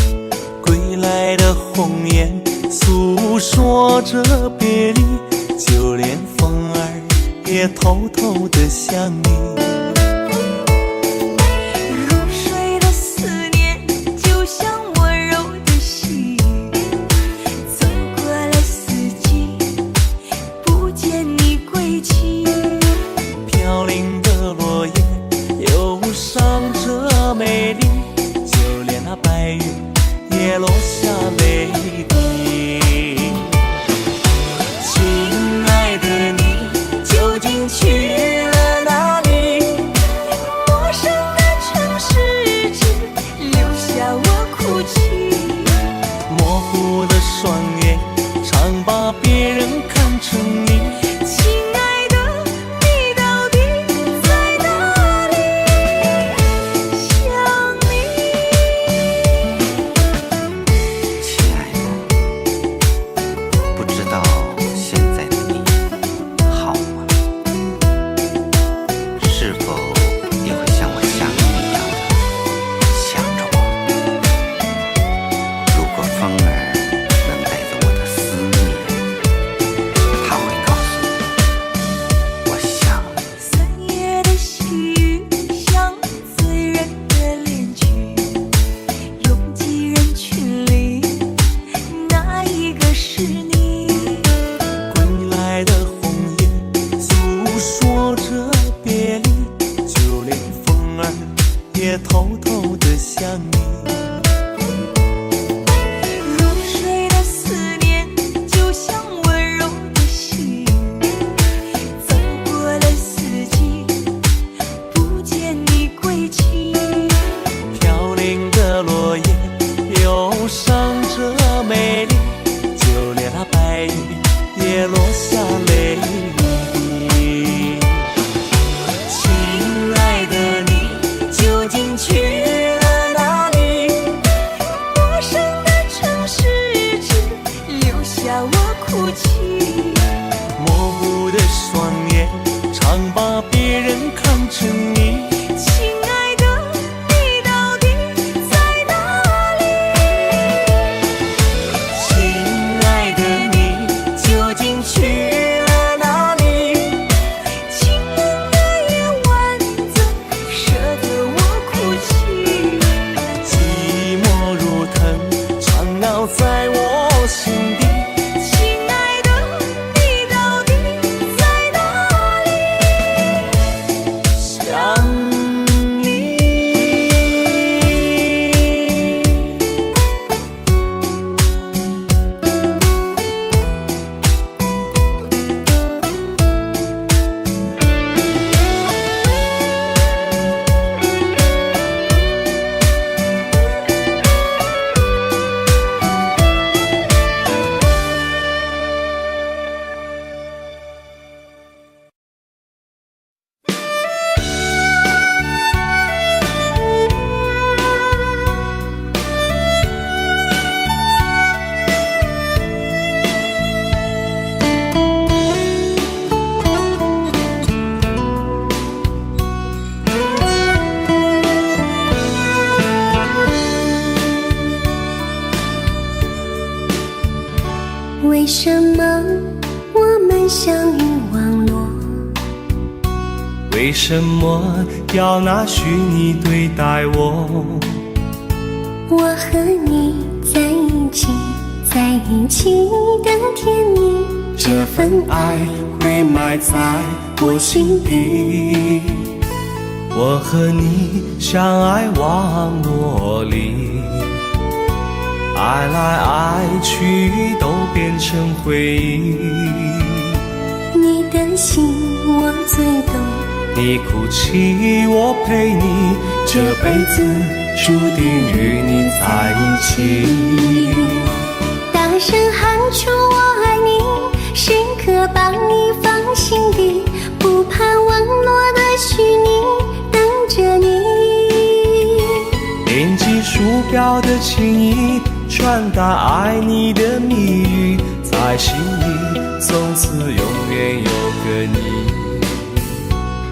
归来的鸿雁诉说着别离，就连风儿也偷偷地想你。入睡的思念就像温柔的细雨，走过了四季，不见你归期。飘零的落叶忧伤着美丽，就连那白云也落下泪滴。亲爱的你究竟去了哪里？陌生的城市只留下我哭泣。模糊的双眼常把别人看成你。亲爱的，你到底在哪里？想你。亲爱的，不知道现在的你好吗？是否也会像我想你一样的想着我？如果风儿能带着我的思念，它会告诉你，我想你。3月的细雨像醉人的恋曲，拥挤人群里，哪一个是你？归来的鸿雁诉说着别离，就连风儿也偷偷地想你。入睡的思念就像温柔的细雨，走过了四季，不见你归期。飘零的落叶忧伤着美丽，就连那白云也落下泪滴。亲爱的你究竟去了哪里？陌生的城市只留下我哭泣。模糊的双眼常把别人看成你。亲爱的，你到底在哪里？亲爱的你究竟去了哪里？清冷的夜晚怎舍得我哭泣？寂寞如藤缠绕在我心底。亲爱的，你到底在哪里？想你。为什么我们相遇网络？为什么要拿虚拟对待我？我和你在一起，在一起的甜蜜，这份爱会埋在我心底。我和你相爱网络里，爱来爱去都变成回忆。你的心我最懂，你哭泣我陪你，这辈子注定与你在一起。大声喊出我爱你，时刻把你放心底，不怕网络的虚拟，等着你。点击鼠标的情意，传达爱你的蜜语，在心里从此永远有个你。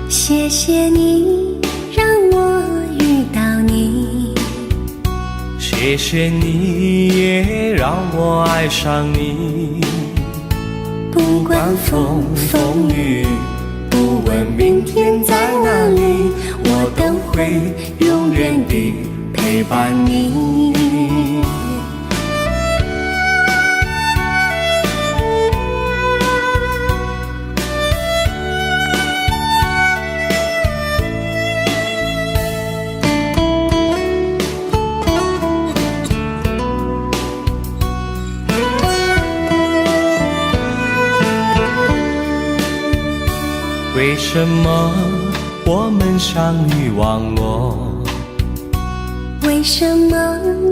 谢谢你让我遇到你，谢谢你也让我爱上你，不管风风雨，不问明天在哪里，我都会永远地陪伴你。为什么我们相遇忘我？为什么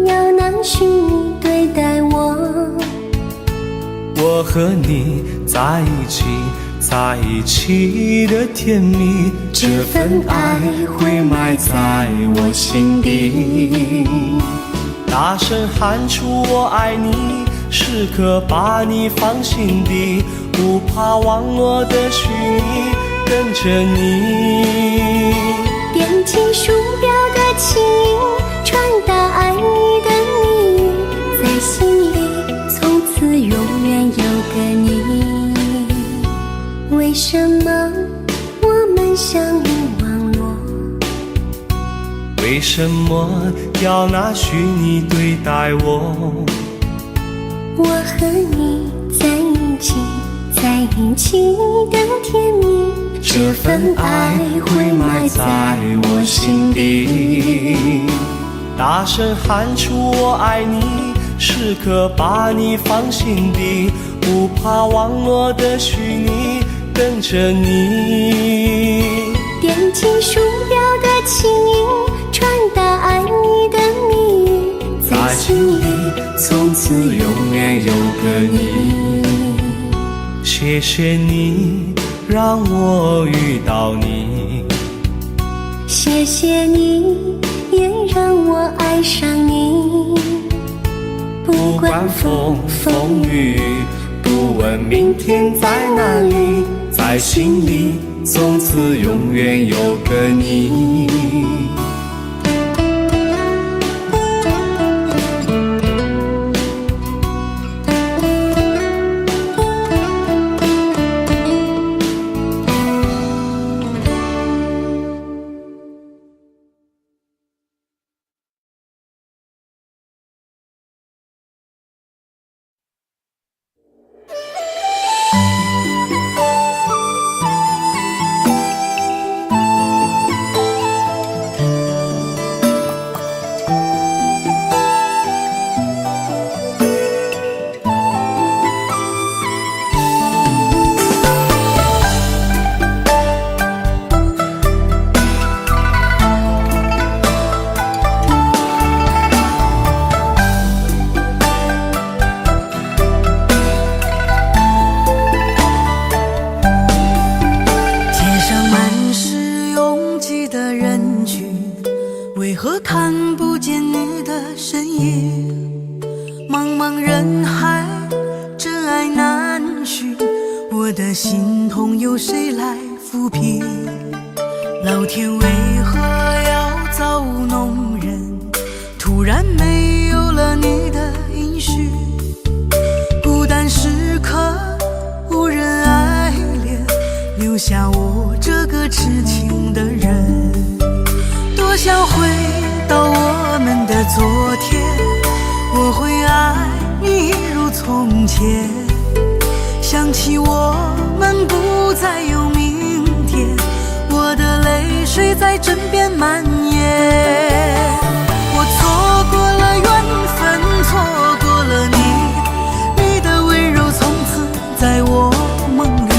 要难许你对待我？我和你在一起，在一起的甜蜜，这份爱会埋在我心底。大声喊出我爱你，时刻把你放心底，不怕网络的虚拟，跟着你。点击鼠标的轻音，传达爱你的秘密，在心里从此永远有个你。为什么我们相遇忘我？为什么要拿虚拟对待我？我和你在一起，在一起的甜蜜，这份爱会埋在我心底。大声喊出我爱你，时刻把你放心底，不怕网络的虚拟，跟着你。点击鼠标的轻音，传达爱你的秘密，在心里从此永远有个你。谢谢你让我遇到你，谢谢你也让我爱上你。不管风风雨，不问明天在哪里，在心里从此永远有个你。为何看不见你的身影？茫茫人海，真爱难寻，我的心痛由谁来抚平？老天为何要造物弄人？突然没有了你的音讯，孤单时刻无人爱怜，留下我这个痴情的人。多想回到我们的昨天，我会爱你如从前。想起我们不再有明天，我的泪水在枕边蔓延。我错过了缘分，错过了你，你的温柔从此在我梦里。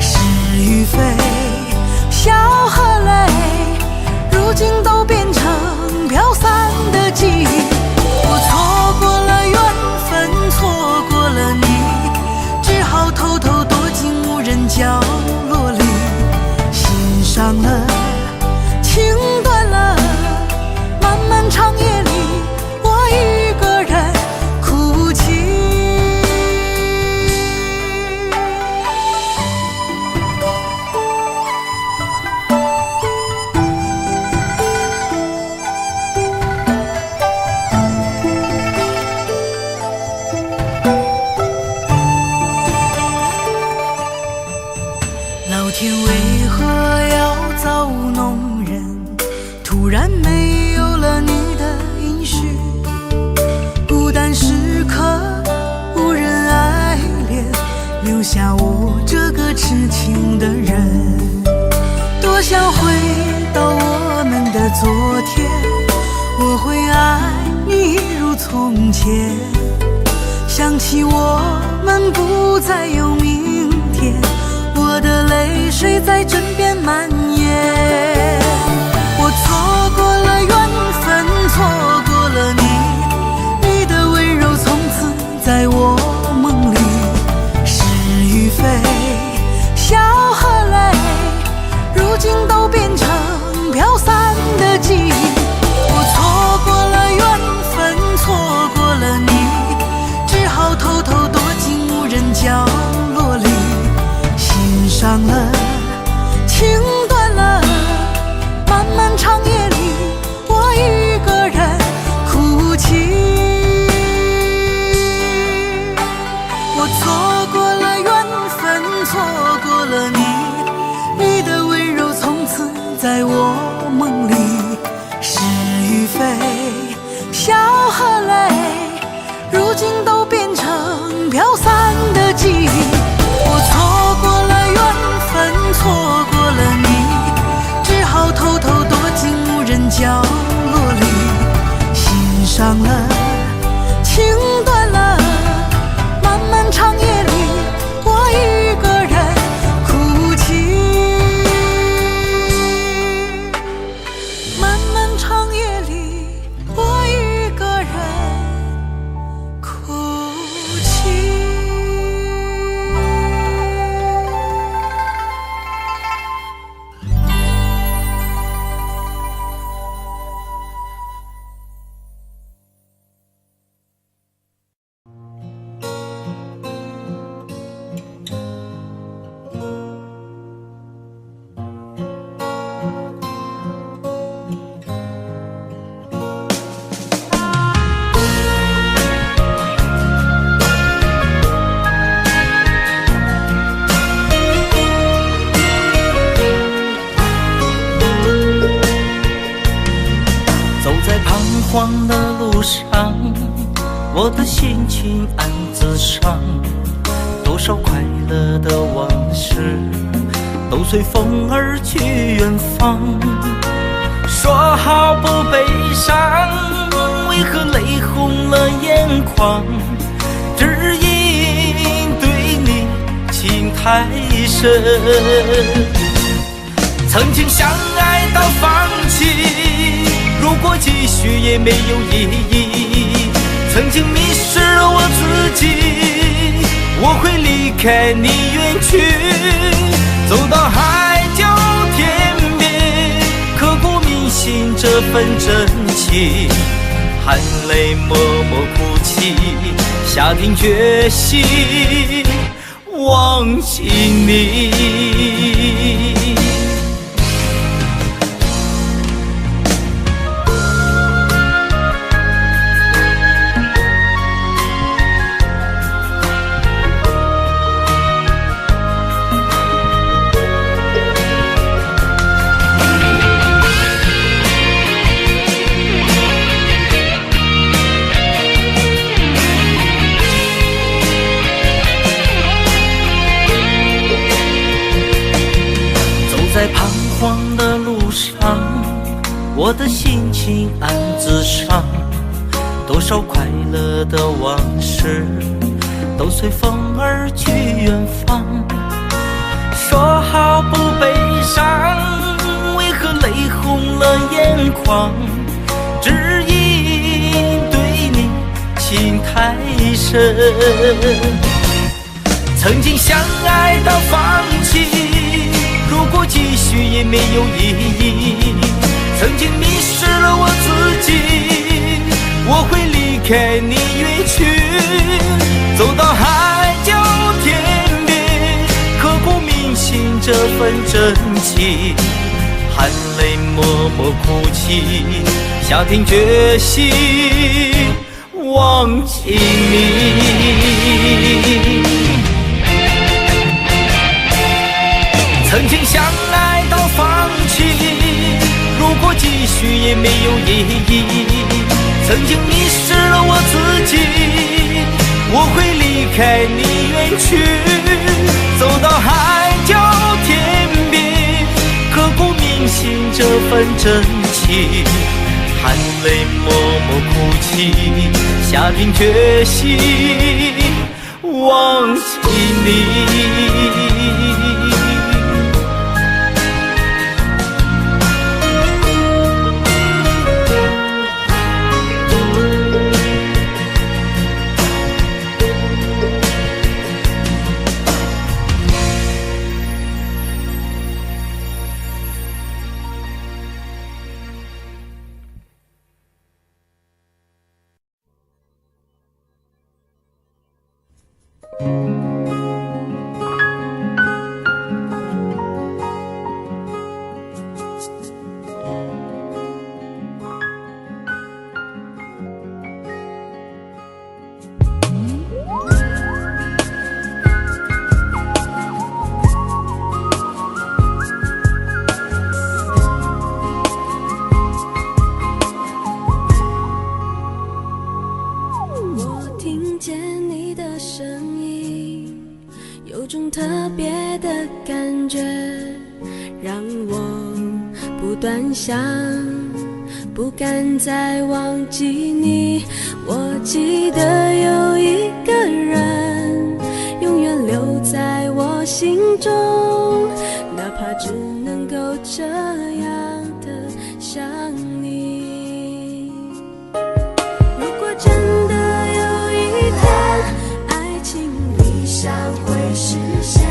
是与非，笑和泪，如今都变成飘散的记忆。我错过了缘分，错过了你，只好偷偷躲进无人角落里。心伤了，情断了，痴情的人。多想回到我们的昨天，我会爱你如从前。想起我们不再有明天，我的泪水在枕边蔓延。我错过了缘分，错过了你，你的温柔从此在我梦里。是与非，笑和泪，如今都变成飘散的记忆。我错过了缘分，错过了你，只好偷偷躲进无人角落里。心伤了，情断了，漫漫长夜里，我一个人哭泣。我错过了缘分，错过了你，你的温柔从此在我梦里。是与非，笑和泪，如今都变成飘散的记忆。我错过了缘分，错过了你，只好偷偷躲进无人角落里。心伤了，情断了，漫漫长夜里，我一个人哭泣。漫漫长夜里，我一个人哭泣。慌的路上，我的心情暗自伤。多少快乐的往事都随风而去远方。说好不悲伤，为何泪红了眼眶？只因对你情太深，曾经相爱到放弃，如果继续也没有意义。曾经迷失了我自己，我会离开你远去，走到海角天边，刻骨铭心这份真情，含泪默默哭泣，下定决心忘记你。在彷徨的路上，我的心情暗自伤。多少快乐的往事都随风而去远方。说好不悲伤，为何泪红了眼眶？只因对你情太深，曾经相爱到放弃，如果继续也没有意义。曾经迷失了我自己，我会离开你远去，走到海角天边，刻骨铭心这份真情，含泪默默哭泣，下定决心忘记你。曾经相爱到放弃，如果继续也没有意义。曾经迷失了我自己，我会离开你远去，走到海角这份真情，含泪默默哭泣，下定决心忘记你。想不敢再忘记你，我记得有一个人永远留在我心中，哪怕只能够这样的想你。如果真的有一天爱情理想会实现，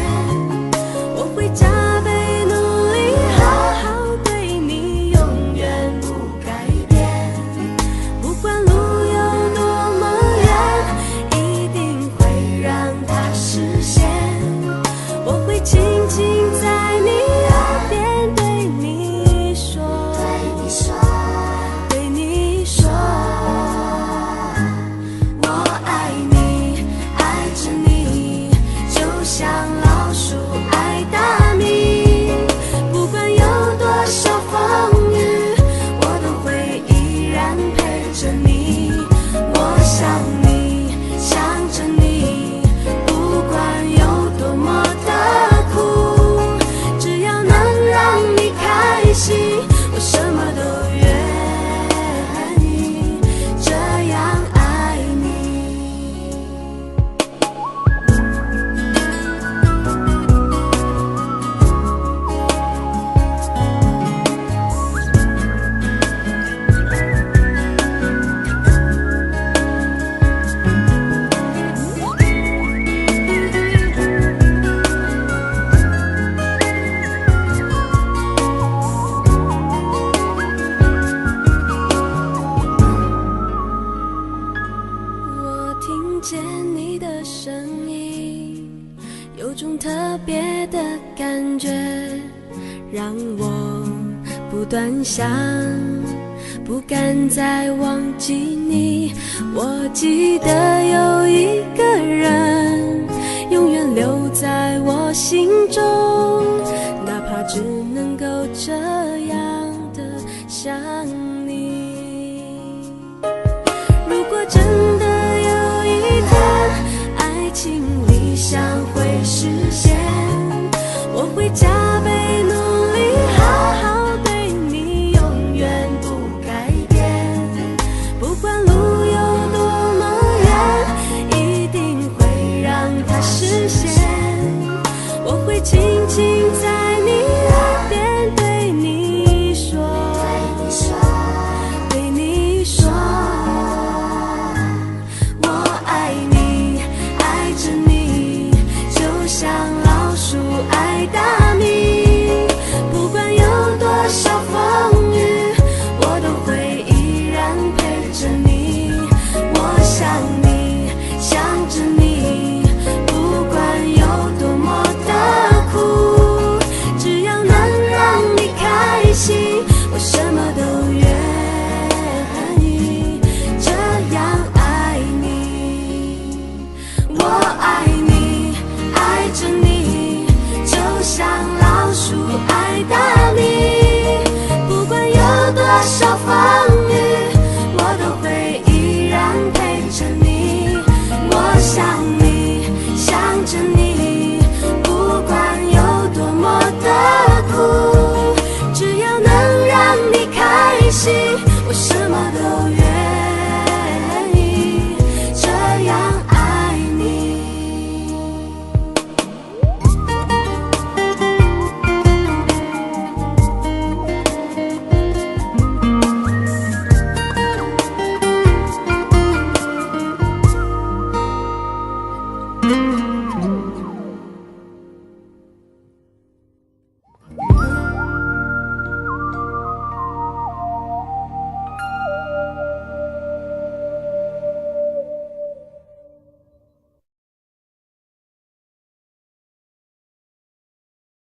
我会加倍努力好好轻轻在你耳边对你说，对你说，我爱你，爱着你，就像老鼠爱大米。不管有多少风雨，我都会依然陪着你。我想你，想着你，不管有多么我什么都愿意这样爱你。有种特别的感觉，让我不断想，不敢再忘记你。我记得有一个人永远留在我心中，哪怕只能够这样的想你。如果真的有一天爱情理想会实现，我会加